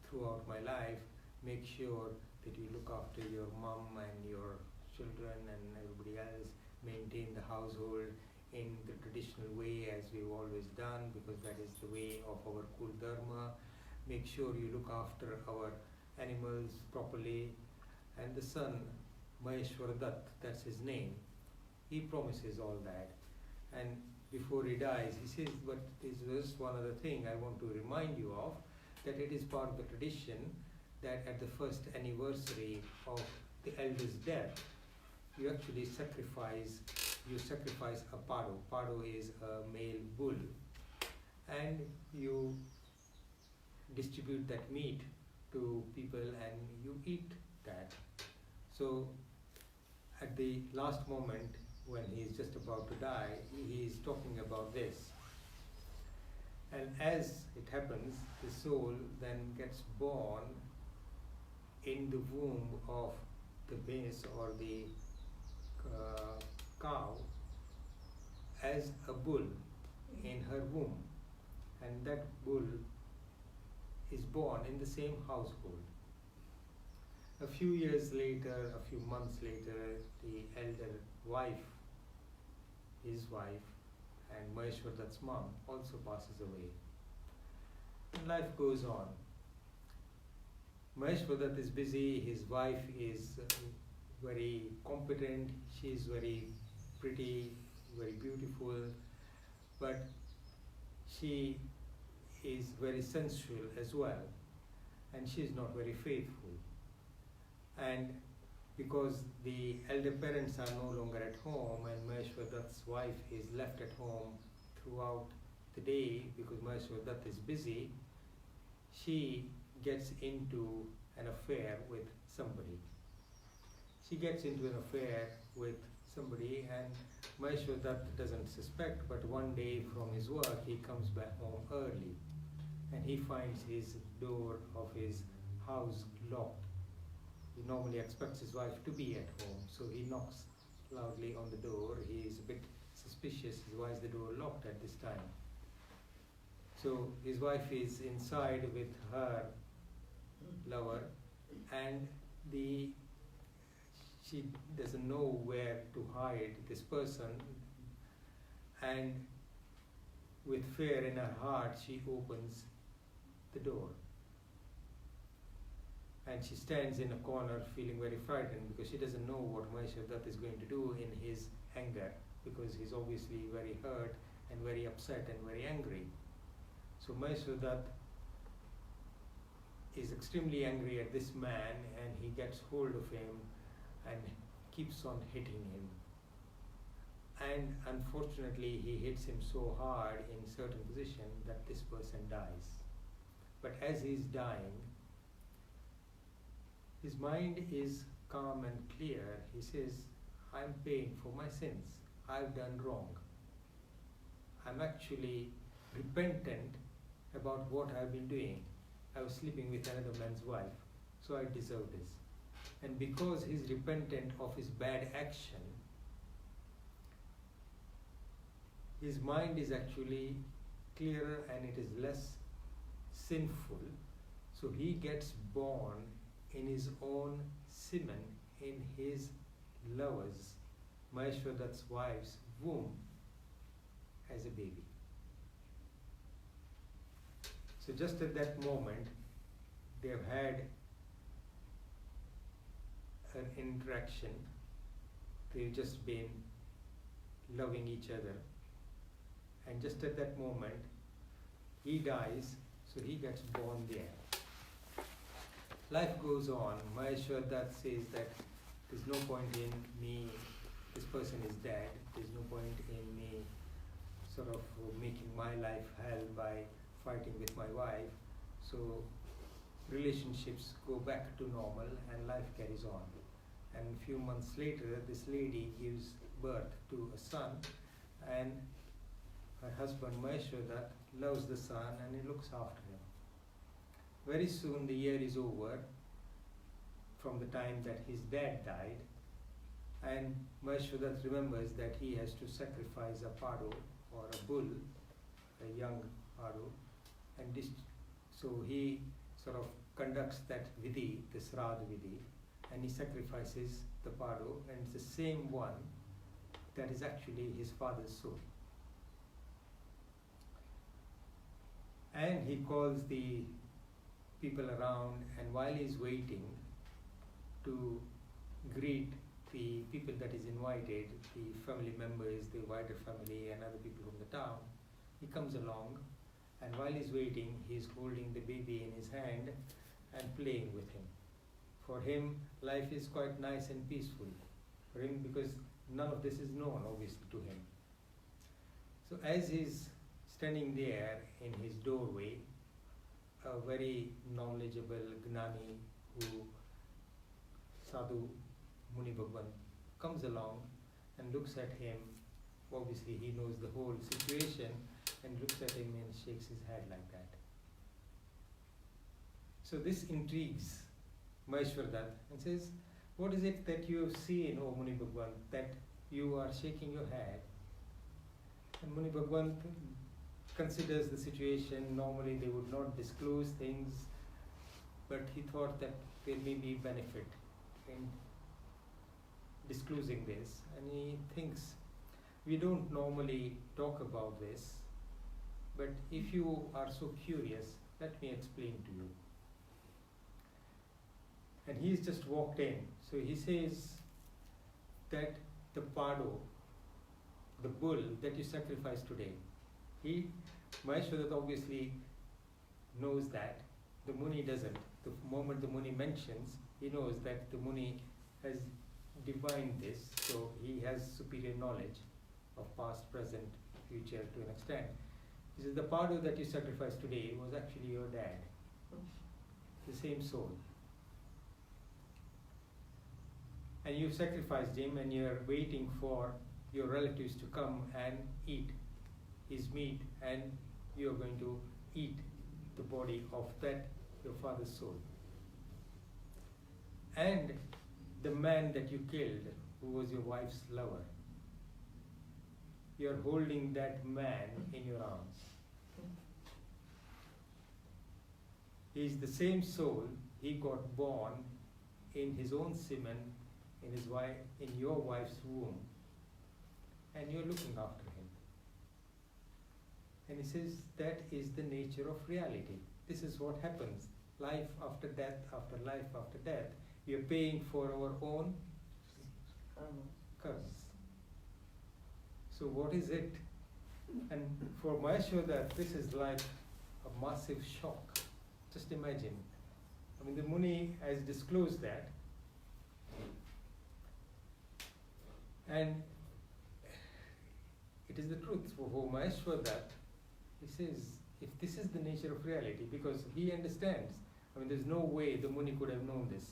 throughout my life. Make sure that you look after your mom and your children and everybody else. Maintain the household in the traditional way as we've always done, because that is the way of our Kul Dharma. Make sure you look after our animals properly. And the son, Maheshwar Dutt, that's his name, he promises all that. And before he dies, he says, but there's just one other thing I want to remind you of, that it is part of the tradition that at the first anniversary of the elder's death, you actually sacrifice a pado. Pado is a male bull. And you distribute that meat to people and you eat that. So at the last moment, when he is just about to die, he is talking about this. And as it happens, the soul then gets born in the womb of the base or the cow as a bull in her womb. And that bull is born in the same household. A few years later, a few months later, the elder wife, his wife, and Maheshwar Dutt's mom also passes away. And life goes on. Maheshwar Dutt is busy, his wife is very competent, she is very pretty, very beautiful, but she is very sensual as well, and she is not very faithful. And because the elder parents are no longer at home and Maheshwar Dutt's wife is left at home throughout the day because Maheshwar Dutt is busy, she gets into an affair with somebody. She gets into an affair with somebody and Maheshwar Dutt doesn't suspect, but one day from his work he comes back home early and he finds his door of his house locked. He normally expects his wife to be at home, so he knocks loudly on the door. He is a bit suspicious, why is the door locked at this time? So his wife is inside with her lover and she doesn't know where to hide this person, and with fear in her heart she opens the door. And she stands in a corner feeling very frightened because she doesn't know what Maheshwar Dutt is going to do in his anger, because he's obviously very hurt and very upset and very angry. So Maheshwar Dutt is extremely angry at this man and he gets hold of him and keeps on hitting him. And unfortunately he hits him so hard in certain position that this person dies. But as he's dying, his mind is calm and clear. He says, I'm paying for my sins. I've done wrong. I'm actually repentant about what I've been doing. I was sleeping with another man's wife, so I deserve this. And because he's repentant of his bad action, his mind is actually clearer and it is less sinful. So he gets born in his own semen, in his lover's, Maheshwar Dutt's wife's womb as a baby. So just at that moment, they've had an interaction. They've just been loving each other. And just at that moment, he dies, so he gets born there. Life goes on. Maheshwar Dutt says that there's no point in me, this person is dead, there's no point in me sort of making my life hell by fighting with my wife. So relationships go back to normal and life carries on. And a few months later, this lady gives birth to a son, and her husband Maheshwara loves the son and he looks after him. Very soon the year is over from the time that his dad died, and Maheshwara remembers that he has to sacrifice a pado or a bull, a young pado, and so he sort of conducts that vidhi, the sraddha vidhi, and he sacrifices the pado, and it's the same one that is actually his father's soul. And he calls the people around, and while he's waiting to greet the people that is invited, the family members, the wider family and other people from the town, he comes along, and while he's waiting, he's holding the baby in his hand and playing with him. For him, life is quite nice and peaceful. For him, because none of this is known, obviously, to him. So as he's standing there in his doorway, a very knowledgeable Gnani who Sadhu Muni Bhagwan comes along and looks at him. Obviously he knows the whole situation, and looks at him and shakes his head like that. So this intrigues Maheshwara and says, what is it that you have seen, O Muni Bhagwan, that you are shaking your head? And Muni Bhagwan considers the situation. Normally they would not disclose things, but he thought that there may be benefit in disclosing this, and he thinks, we don't normally talk about this, but if you are so curious, let me explain to you. And he's just walked in, so he says that the pado, the bull that you sacrificed today, Maheshwara obviously knows that, the Muni doesn't. The moment the Muni mentions, he knows that the Muni has divined this, so he has superior knowledge of past, present, future to an extent. He says, the pado that you sacrificed today was actually your dad, the same soul. And you've sacrificed him, and you're waiting for your relatives to come and eat his meat, and you're going to eat the body of that, your father's soul. And the man that you killed, who was your wife's lover, you're holding that man in your arms. He's the same soul, he got born in his own semen, in your wife's womb, and you're looking after him. And he says, that is the nature of reality. This is what happens. Life after death, after life after death. We are paying for our own karmas. So what is it? And for Maheshwara, this is like a massive shock. Just imagine. I mean, the Muni has disclosed that. And it is the truth. For Maheshwara, he says, if this is the nature of reality, because he understands, I mean, there's no way the Muni could have known this.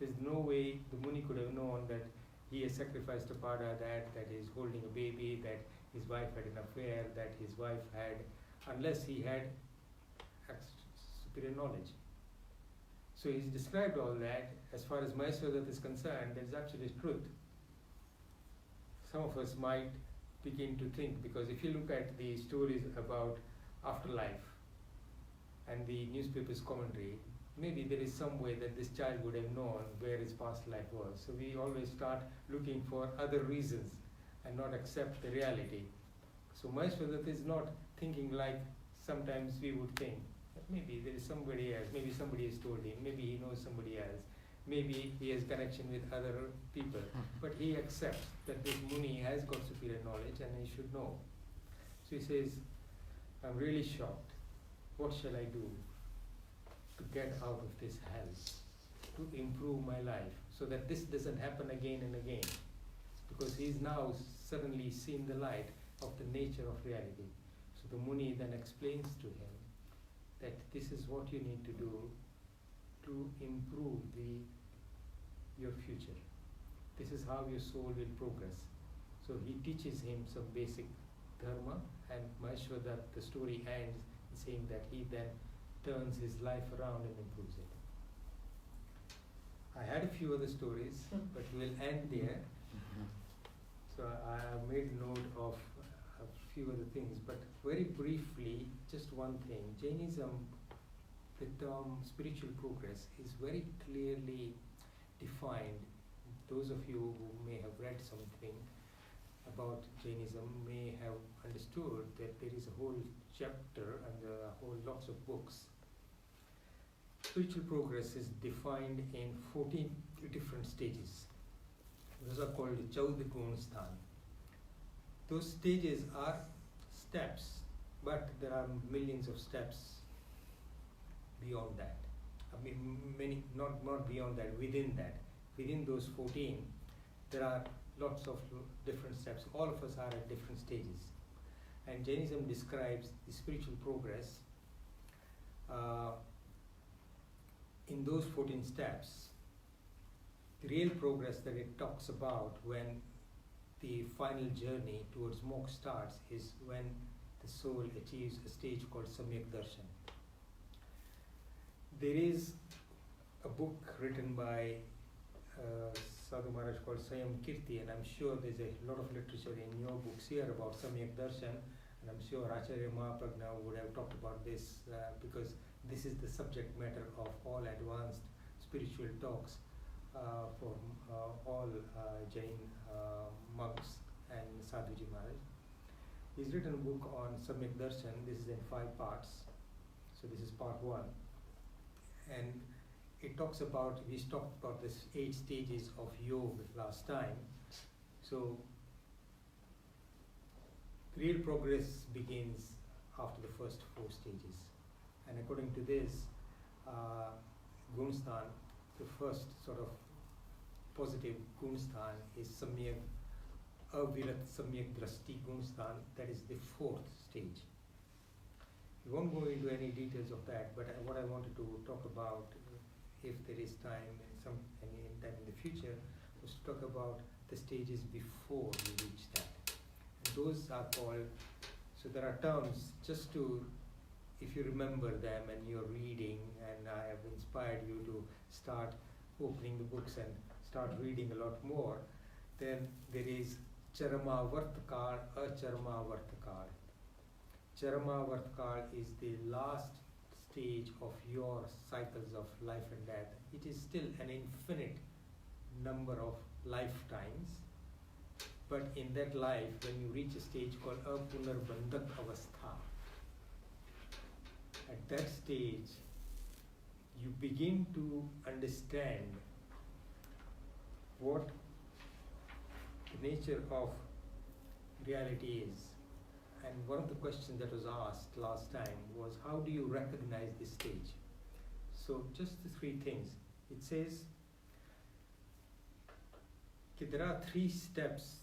There's no way the Muni could have known that he has sacrificed a pada, that he's holding a baby, that his wife had an affair, that his wife had, unless he had superior knowledge. So he's described all that. As far as Maheshwara is concerned, that is absolute truth. Some of us might begin to think, because if you look at the stories about afterlife and the newspaper's commentary, maybe there is some way that this child would have known where his past life was. So we always start looking for other reasons and not accept the reality. So Maheshwara is not thinking like sometimes we would think. That maybe there is somebody else, maybe somebody has told him, maybe he knows somebody else, maybe he has connection with other people. But he accepts that this Muni has got superior knowledge and he should know. So he says, I'm really shocked. What shall I do to get out of this hell, to improve my life, so that this doesn't happen again and again? Because he's now suddenly seen the light of the nature of reality. So the Muni then explains to him that this is what you need to do to improve your future. This is how your soul will progress. So he teaches him some basic dharma, and Maheshwara, the story ends saying that he then turns his life around and improves it. I had a few other stories, but we'll end there. So I have made note of a few other things, but very briefly, just one thing. Jainism, the term spiritual progress is very clearly defined. Those of you who may have read something about Jainism may have understood that there is a whole chapter and there are whole lots of books. Spiritual progress is defined in 14 different stages. Those are called Chaud Gun Sthan. Those stages are steps, but there are millions of steps beyond that. I mean, many, not beyond that, within that. Within those 14, there are lots of different steps. All of us are at different stages. And Jainism describes the spiritual progress in those 14 steps. The real progress that it talks about when the final journey towards moksha starts is when the soul achieves a stage called Samyak Darshan. There is a book written by Sadhu Maharaj called Sayam Kirti, and I'm sure there's a lot of literature in your books here about Samyak Darshan, and I'm sure Acharya Mahapragna would have talked about this because this is the subject matter of all advanced spiritual talks for all Jain monks and Sadhuji Maharaj. He's written a book on Samyak Darshan. This is in 5 parts. So this is part 1. And it talks about, we talked about this 8 stages of yoga last time. So real progress begins after the first 4 stages. And according to this, Gunsthan, the first sort of positive Gunsthan is Samyak, Avirat Samyak Drasti Gunsthan, that is the 4th stage. We won't go into any details of that, but what I wanted to talk about, if there is time, any time in the future, was to talk about the stages before we reach that. And those are called, so there are terms just to, if you remember them and you're reading, and I have inspired you to start opening the books and start reading a lot more, then there is Charamavartakal, Acharamavartakal. Charamavartakal is the last stage of your cycles of life and death. It is still an infinite number of lifetimes, but in that life, when you reach a stage called Apunarbandak Avastha, at that stage, you begin to understand what the nature of reality is. And one of the questions that was asked last time was, how do you recognize this stage? So just the 3 things. It says there are 3 steps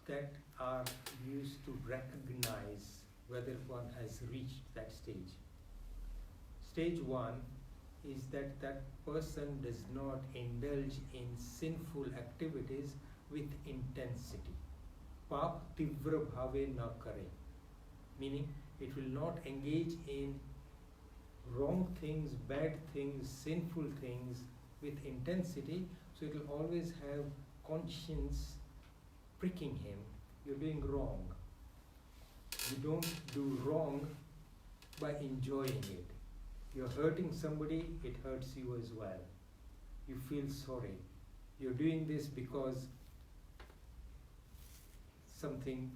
that are used to recognize whether one has reached that stage. Stage 1 is that that person does not indulge in sinful activities with intensity. Paap tivra bhave na kare. Meaning, it will not engage in wrong things, bad things, sinful things with intensity, so it will always have conscience pricking him. You're doing wrong. You don't do wrong by enjoying it. You're hurting somebody, it hurts you as well. You feel sorry. You're doing this because something,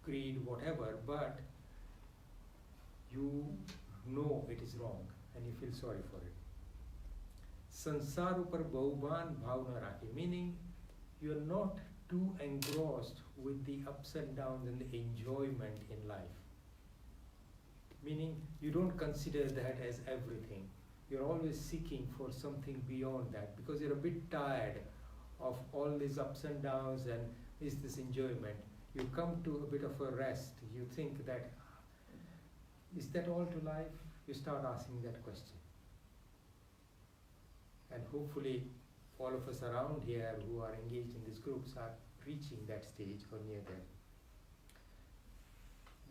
greed, whatever, but you know it is wrong and you feel sorry for it. Sansar upar bauban bhavna rakhe, meaning you are not too engrossed with the ups and downs and the enjoyment in life. Meaning you don't consider that as everything. You're always seeking for something beyond that because you're a bit tired of all these ups and downs and is this enjoyment. You come to a bit of a rest. You think that, is that all to life? You start asking that question. And hopefully all of us around here who are engaged in these groups are reaching that stage or near there.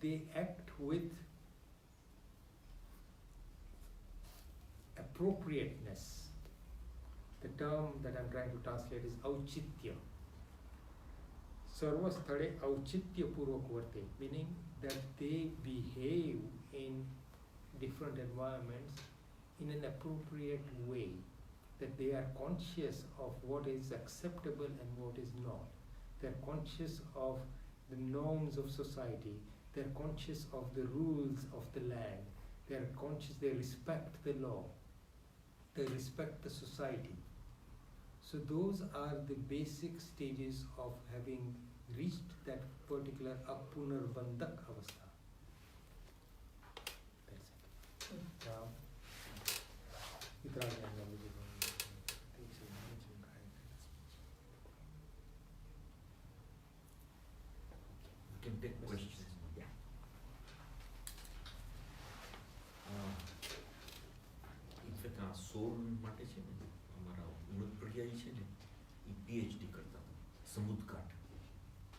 They act with appropriateness. The term that I'm trying to translate is auchitya. Sarva sthale auchitya purvak varte, meaning that they behave in different environments in an appropriate way, that they are conscious of what is acceptable and what is not. They are conscious of the norms of society. They are conscious of the rules of the land. They are conscious, they respect the law. They respect the society. So those are the basic stages of having reached that particular apunarbandak avastha. That's it. Now, We can take questions. Yeah. In fact આ સોલ માટે છે ને અમારા ઉમદ પ્રજ્ઞાજી છે ને એ PhD કરતા હતા સમુદ્રઘાટ.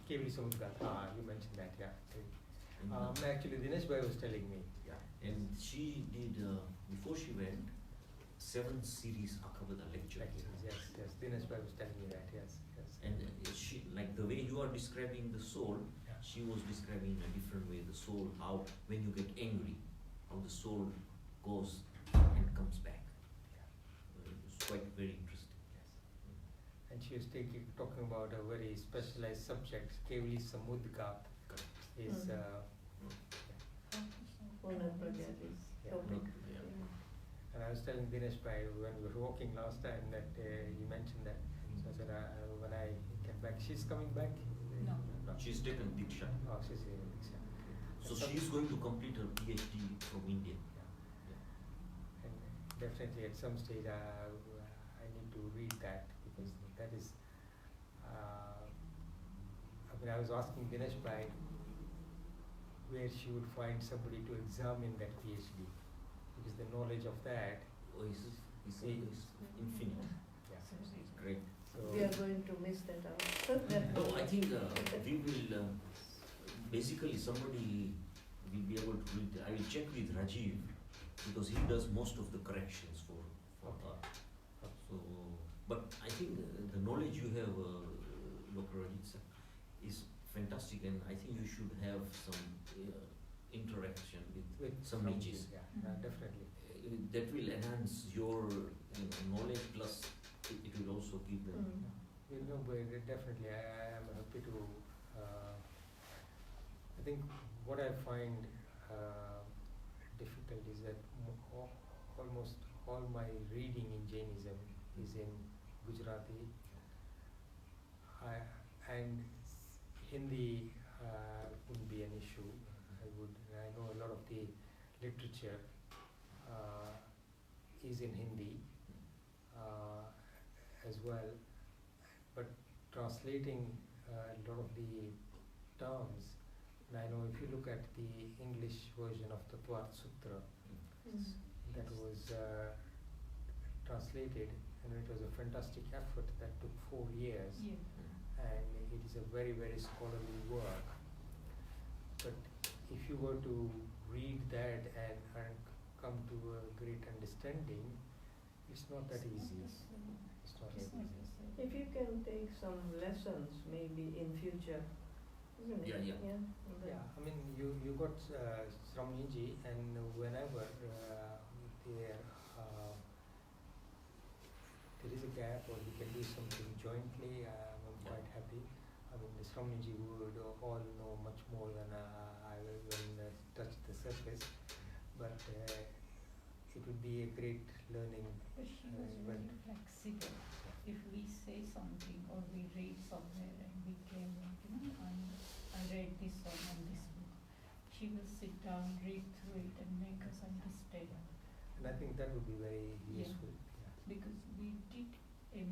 Kevli Samudgat. You mentioned that, yeah. And, Actually, Dinesh Bhai was telling me. yeah, and she did before she went 7 series આખા બધા lecture. Yes, yes. Dinesh Bhai was telling me that, yes, yes. And she, like the way you are describing the soul, Yeah. she was describing in a different way the soul, how when you get angry, how the soul goes and comes back. It's quite very interesting. Yes. And she was talking about a very specialized subject, Kevli Samudgat is Punar Prajati's Yeah. topic. Yeah. and I was telling Dinesh Bhai when we were walking last time that you mentioned that. So I said when I get back, she's coming back? No. She's taken Diksha. Oh, she's in Diksha. So she is going to complete her PhD from India. And definitely at some stage I need to read that because that is, I was asking Dinesh Bhai where she would find somebody to examine that PhD because the knowledge of that, Oh, is infinite. yeah. It's great. So We are going to miss that out. No, I think we will basically somebody will be able to read. I will check with Rajiv because he does most of the corrections for her. So, but I think the knowledge you have, Dr. Ajit sir, is fantastic, and I think you should have some interaction with some niches. Yeah, definitely. That will enhance your knowledge, plus it will also give them. You know, but definitely I am happy to, I think what I find difficult is that almost all my reading in Jainism is in Gujarati, and Hindi wouldn't be an issue. I know a lot of the literature is in Hindi as well, but translating a lot of the terms, and I know if you look at the English version of the Twat Sutra that was translated, and it was a fantastic effort that took 4 years. Yeah. And it is a very, very scholarly work. But if you were to read that and come to a great understanding, it's not that easy. It's not that easy. If you can take some lessons maybe in future, isn't it? Yeah. Yeah, I mean, you got Sramniji, and whenever there is a gap or we can do something jointly, I'm quite happy. I mean, the Sramniji would all know much more than I will when touch the surface, but it would be a great learning. But she was very flexible. If we say something or we read somewhere and we came, I read this one on this book, she will sit down, read through it and make us understand. And I think that would be very Yeah. useful. Because we did a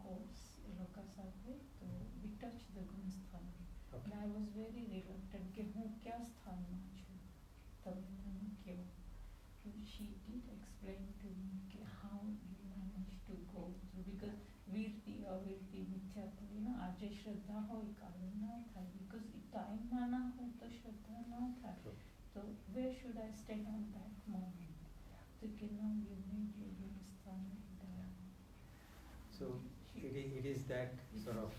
course, Lokasabhe, so we touched the Gunsthan. Okay. And I was very reluctant कि हूँ क्या स्थान में छूँ, तब मैंने क्यों. So she did explain to me कि how you managed to go through, because we આજે શ્રદ્ધા હોય કાલે ના થાય because એ ટાઈમમાં ના હોય તો શ્રદ્ધા ના થાય. True. So where should I stand on that moment? So you know you made your Yunisthan and So it is that sort of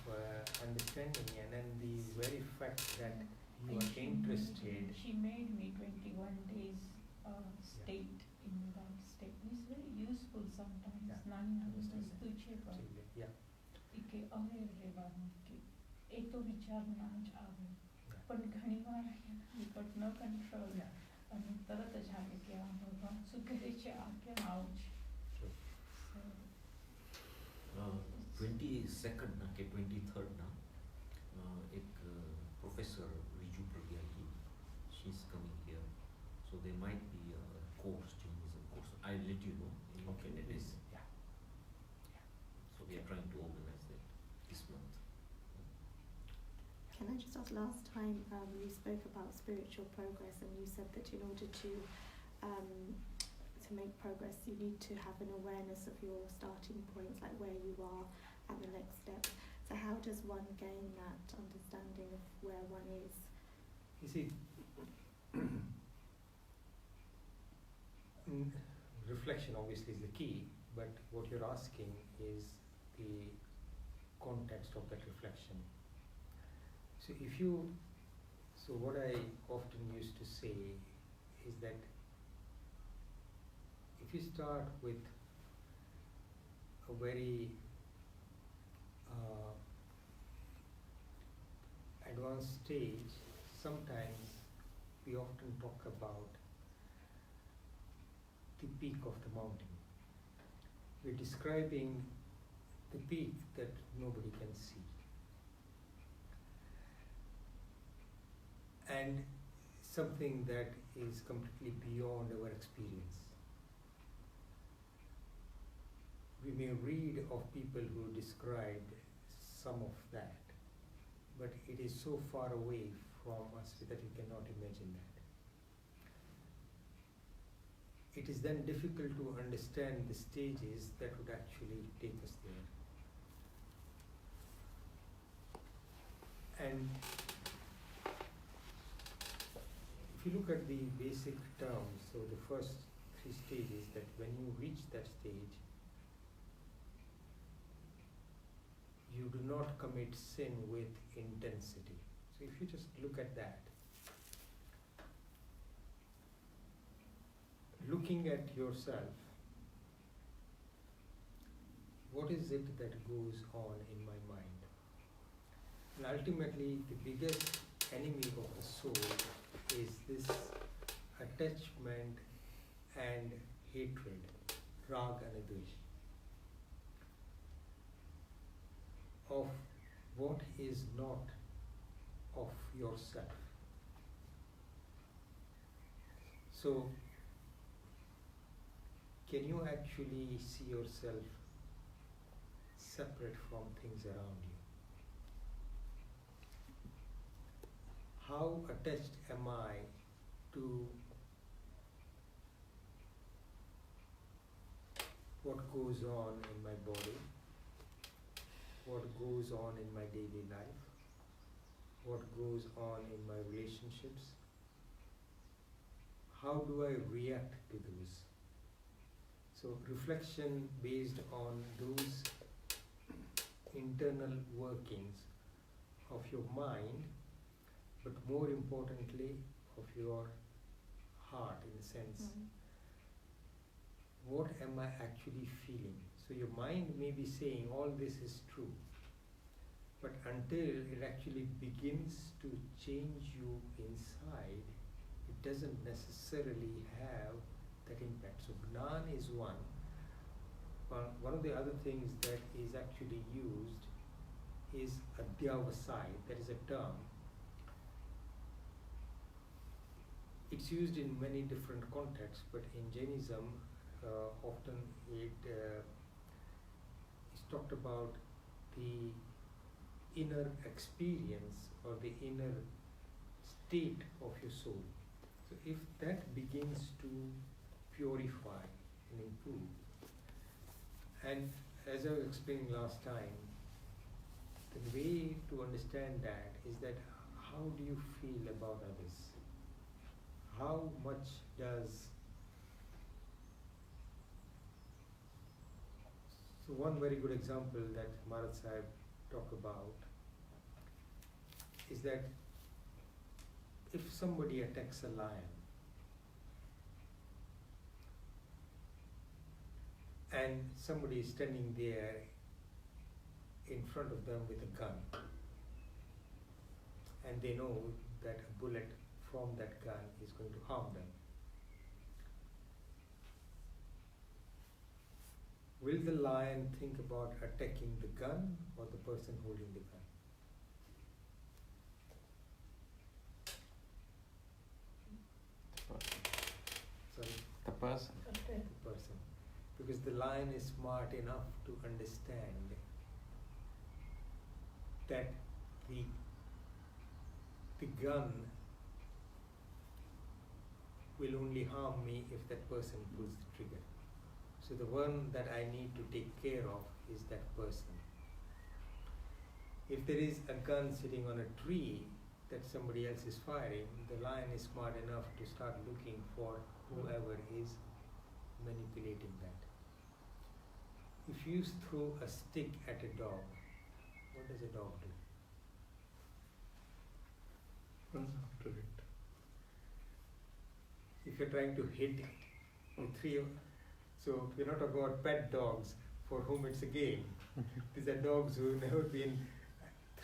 understanding, and then the very fact that you and are interested. she made me 21 days state in that state. It's very useful sometimes. Yeah, નાની understand that. વસ્તુ છે પણ Yeah. કે aware રહેવાનું કે એ તો વિચારમાં જ આવે Yeah. પણ ઘણી વાર you got no control Yeah. અને તરત જ આવે કે આ ભગવાન શું કરે છે આ કેમ આવું છે. True. So 22nd ના કે 23rd ના એક professor Viju પ્રગ્યાજી, she is coming here, so there might be a course, Jainism course. I'll let you know in Okay. when it is. Yeah. So we are trying to organize that this month. Can I just ask, last time you spoke about spiritual progress and you said that in order to make progress you need to have an awareness of your starting points, like where you are and the next step. So how does one gain that understanding of where one is? You see, reflection obviously is the key, but what you're asking is the context of that reflection. So what I often used to say is that if you start with a very advanced stage, sometimes we often talk about the peak of the mountain. We're describing the peak that nobody can see. And something that is completely beyond our experience. We may read of people who described some of that, but it is so far away from us that we cannot imagine that. It is then difficult to understand the stages that would actually take us there. And if you look at the basic terms, so the first 3 stages, that when you reach that stage, you do not commit sin with intensity. So if you just look at that, looking at yourself, what is it that goes on in my mind? And ultimately, the biggest enemy of the soul is this attachment and hatred, raga and dvesh, of what is not of yourself. So, can you actually see yourself separate from things around you? How attached am I to what goes on in my body, what goes on in my daily life, what goes on in my relationships? How do I react to those? So reflection based on those internal workings of your mind, but more importantly of your heart, in a sense. What am I actually feeling? So your mind may be saying all this is true, but until it actually begins to change you inside, it doesn't necessarily have that impact. So Gnan is one. One of the other things that is actually used is Adhyavasai. That is a term. It's used in many different contexts, but in Jainism, often it is talked about the inner experience or the inner state of your soul. So if that begins to purify and improve, and as I was explaining last time, the way to understand that is that how do you feel about others? How much does... So one very good example that Maharaj Sahib talk about is that if somebody attacks a lion and somebody is standing there in front of them with a gun, and they know that a bullet from that gun is going to harm them, will the lion think about attacking the gun or the person holding the gun? Sorry? The person. Okay. The person. Because the lion is smart enough to understand that the gun will only harm me if that person pulls the trigger. So the one that I need to take care of is that person. If there is a gun sitting on a tree that somebody else is firing, the lion is smart enough to start looking for whoever is manipulating that. If you throw a stick at a dog, what does a dog do? Runs after it. If you're trying to hit the so we're not talking about pet dogs for whom it's a game. These are dogs who have never been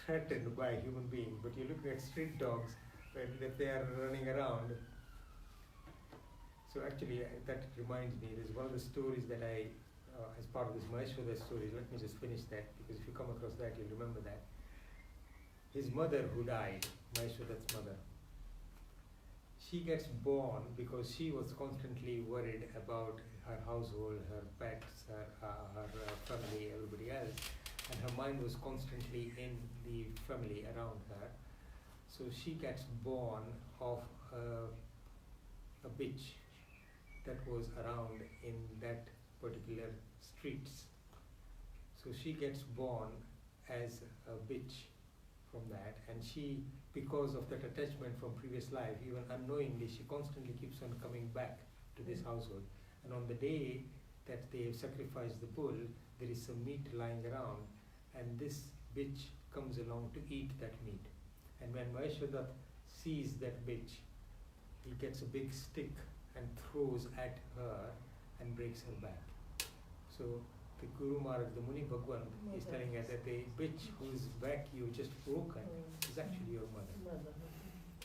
threatened by a human being. But you're looking at street dogs, when if they are running around. So actually, that reminds me, there's one of the stories that I, as part of this Maheshwara story, let me just finish that, because if you come across that, you'll remember that. His mother who died, Maheshwara's mother, she gets born because she was constantly worried about her household, her pets, her family, everybody else, and her mind was constantly in the family around her. So she gets born of a bitch that was around in that particular streets. So she gets born as a bitch from that, and she, because of that attachment from previous life, even unknowingly, she constantly keeps on coming back to this household. And on the day that they have sacrificed the bull, there is some meat lying around, and this bitch comes along to eat that meat. And when Maheshwara sees that bitch, he gets a big stick and throws at her and breaks her back. So the Guru Maharaj, the Muni Bhagwan, is telling her that the bitch whose back you just broken is actually your mother.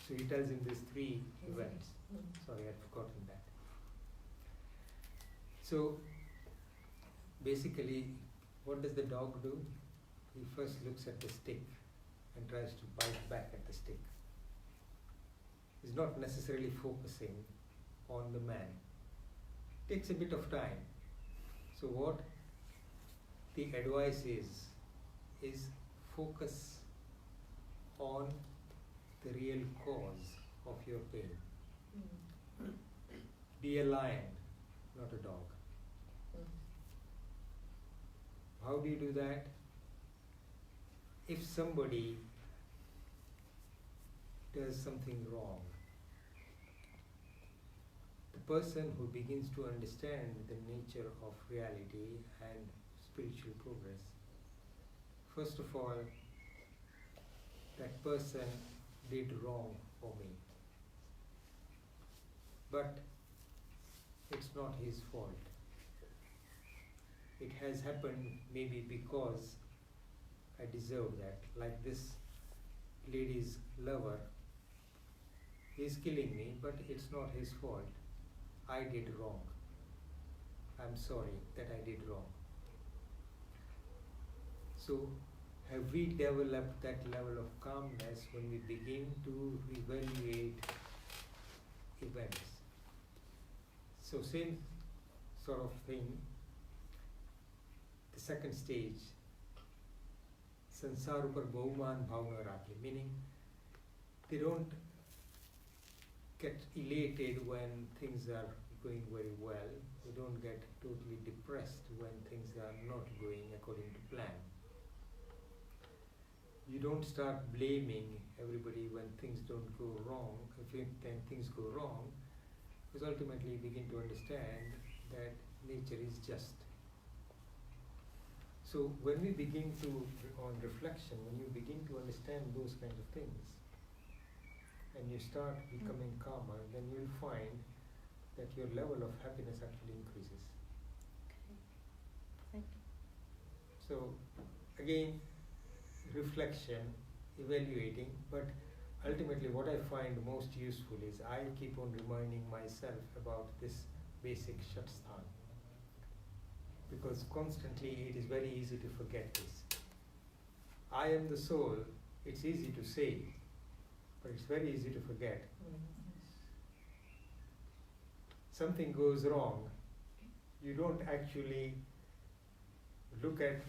So he tells him these three events. Sorry, I'd forgotten that. So basically, what does the dog do? He first looks at the stick and tries to bite back at the stick. He's not necessarily focusing on the man. Takes a bit of time. So what the advice is focus on the real cause of your pain. Be a lion, not a dog. How do you do that? If somebody does something wrong, the person who begins to understand the nature of reality and spiritual progress, first of all, that person did wrong for me. But it's not his fault. It has happened maybe because I deserve that. Like this lady's lover, he's killing me, but it's not his fault. I did wrong. I'm sorry that I did wrong. So have we developed that level of calmness when we begin to evaluate events? So same sort of thing, the second stage, sansar upar bahuman bhavna rakhe, meaning they don't get elated when things are going very well. They don't get totally depressed when things are not going according to plan. you don't start blaming everybody when things don't go wrong, when things go wrong, because ultimately you begin to understand that nature is just. So when we begin to, on reflection, when you begin to understand those kinds of things, and you start becoming calmer, then you'll find that your level of happiness actually increases. Okay. Thank you. So again, reflection, evaluating, but ultimately what I find most useful is I keep on reminding myself about this basic Shatstan. Because constantly it is very easy to forget this. I am the soul, it's easy to say, but it's very easy to forget. Something goes wrong, you don't actually look at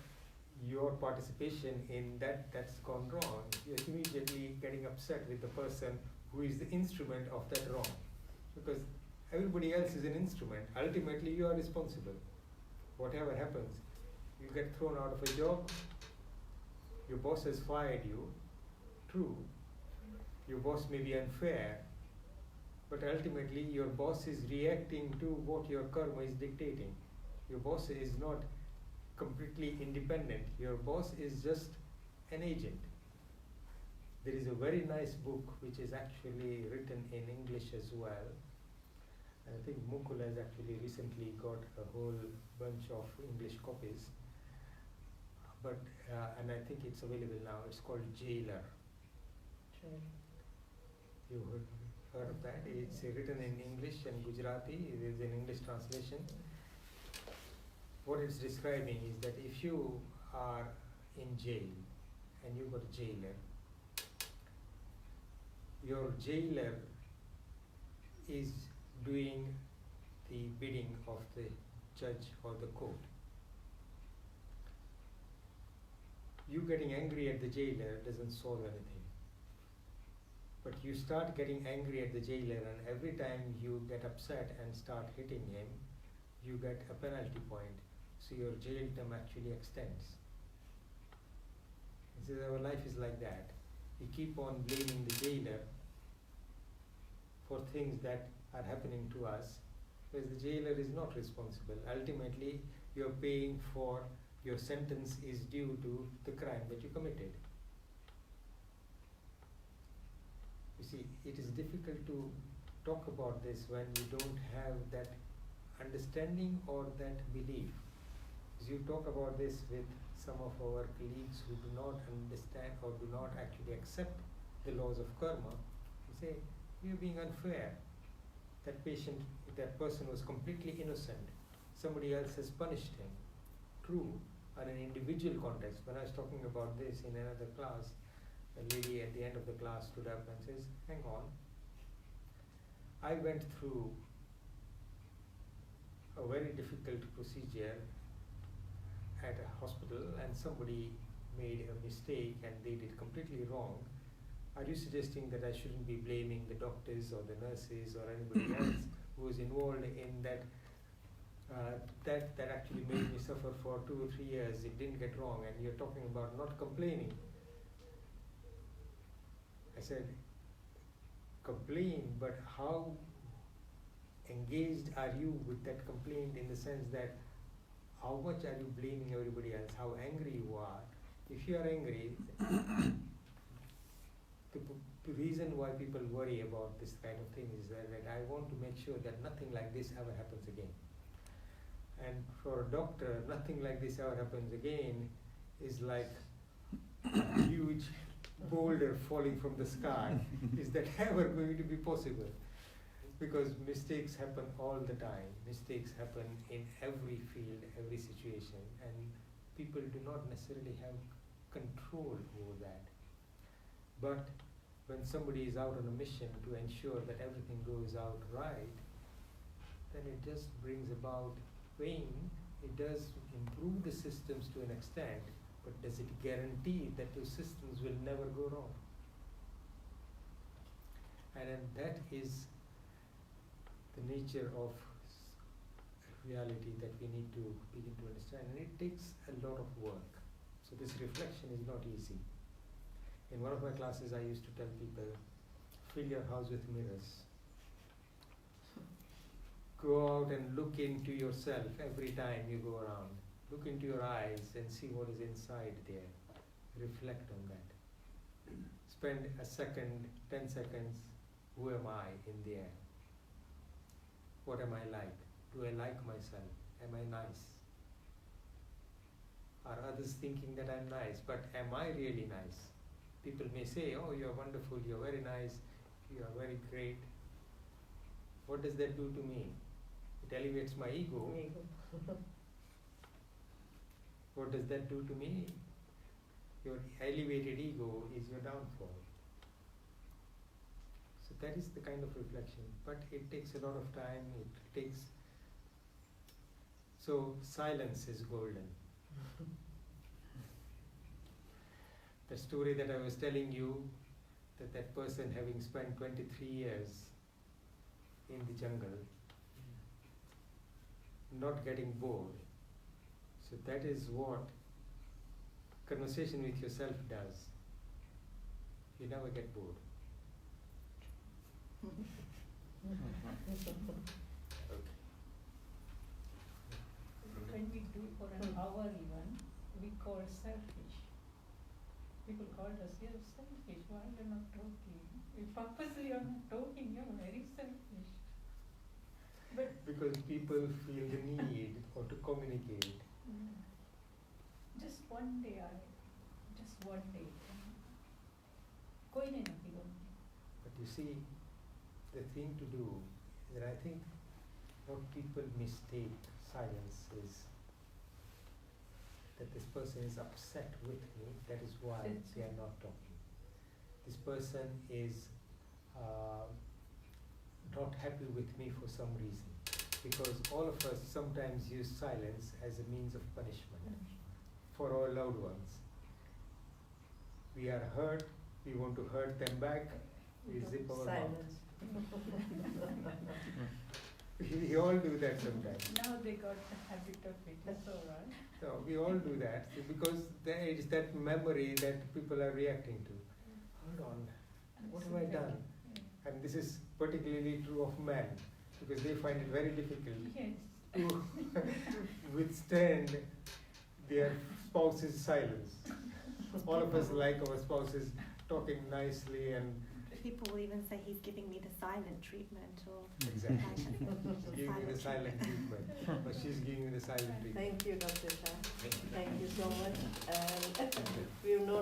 your participation in that's gone wrong. You're immediately getting upset with the person who is the instrument of that wrong. Because everybody else is an instrument. Ultimately you are responsible. Whatever happens, you get thrown out of a job, your boss has fired you, true, your boss may be unfair, but ultimately your boss is reacting to what your karma is dictating. Your boss is not completely independent, your boss is just an agent. There is a very nice book which is actually written in English as well. I think Mukul has actually recently got a whole bunch of English copies, but and I think it's available now. It's called Jailer. You heard of that? It's written in English and Gujarati. There is an English translation. What it's describing is that if you are in jail and you got a jailer, your jailer is doing the bidding of the judge or the court. You getting angry at the jailer doesn't solve anything. But you start getting angry at the jailer, and every time you get upset and start hitting him, you get a penalty point. So your jail term actually extends. He says our life is like that. We keep on blaming the jailer for things that are happening to us, whereas the jailer is not responsible. Ultimately, you're paying for your sentence is due to the crime that you committed. You see, it is difficult to talk about this when you don't have that understanding or that belief. As you talk about this with some of our colleagues who do not understand or do not actually accept the laws of karma, you say, you're being unfair. That person was completely innocent. Somebody else has punished him. True, on an individual context. When I was talking about this in another class, a lady at the end of the class stood up and says, hang on, I went through a very difficult procedure at a hospital and somebody made a mistake and they did completely wrong. Are you suggesting that I shouldn't be blaming the doctors or the nurses or anybody else who was involved in that that actually made me suffer for 2 or 3 years? It didn't get wrong, and you're talking about not complaining. I said, complain, but how engaged are you with that complaint, in the sense that how much are you blaming everybody else, how angry you are? If you are angry, the reason why people worry about this kind of thing is that I want to make sure that nothing like this ever happens again. And for a doctor, nothing like this ever happens again is like a huge boulder falling from the sky. Is that ever going to be possible? Because mistakes happen all the time. Mistakes happen in every field, every situation, and people do not necessarily have control over that. But when somebody is out on a mission to ensure that everything goes out right, then it just brings about pain. It does improve the systems to an extent, but does it guarantee that those systems will never go wrong? And that is the nature of reality that we need to begin to understand, and it takes a lot of work. So this reflection is not easy. In one of my classes, I used to tell people, fill your house with mirrors. Go out and look into yourself every time you go around. Look into your eyes and see what is inside there. Reflect on that. Spend a second, 10 seconds, who am I in there? What am I like? Do I like myself? Am I nice? Are others thinking that I'm nice? But am I really nice? People may say, oh, you're wonderful, you're very nice, you are very great. What does that do to me? It elevates my ego. What does that do to me? Your elevated ego is your downfall. So that is the kind of reflection. But it takes a lot of time. So silence is golden. The story that I was telling you, that person having spent 23 years in the jungle, not getting bored. So that is what conversation with yourself does. You never get bored. When we do for an hour even, we call selfish. People called us, you're selfish, why you're not talking? If purposely you're not talking, you're very selfish. But Because people feel the need or to communicate. just one day, कोई नहीं नती होंगी. But you see, the thing to do is that I think what people mistake silence is that this person is upset with me, that is why they are not talking. This person is not happy with me for some reason. Because all of us sometimes use silence as a means of punishment for our loved ones. We are hurt, we want to hurt them back, we zip our mouth. We all do that sometimes. Now they got the habit of it, that's all right. No, we all do that because there is that memory that people are reacting to. Hold on, what have I done? And this is particularly true of men because they find it very difficult to withstand their spouse's silence. All of us like our spouses talking nicely and People will even say he's giving me the silent treatment or exactly. She's giving me the silent treatment. Or she's giving me the silent treatment. Thank you, Dr. Shah. Thank you. Thank you so much. And we've known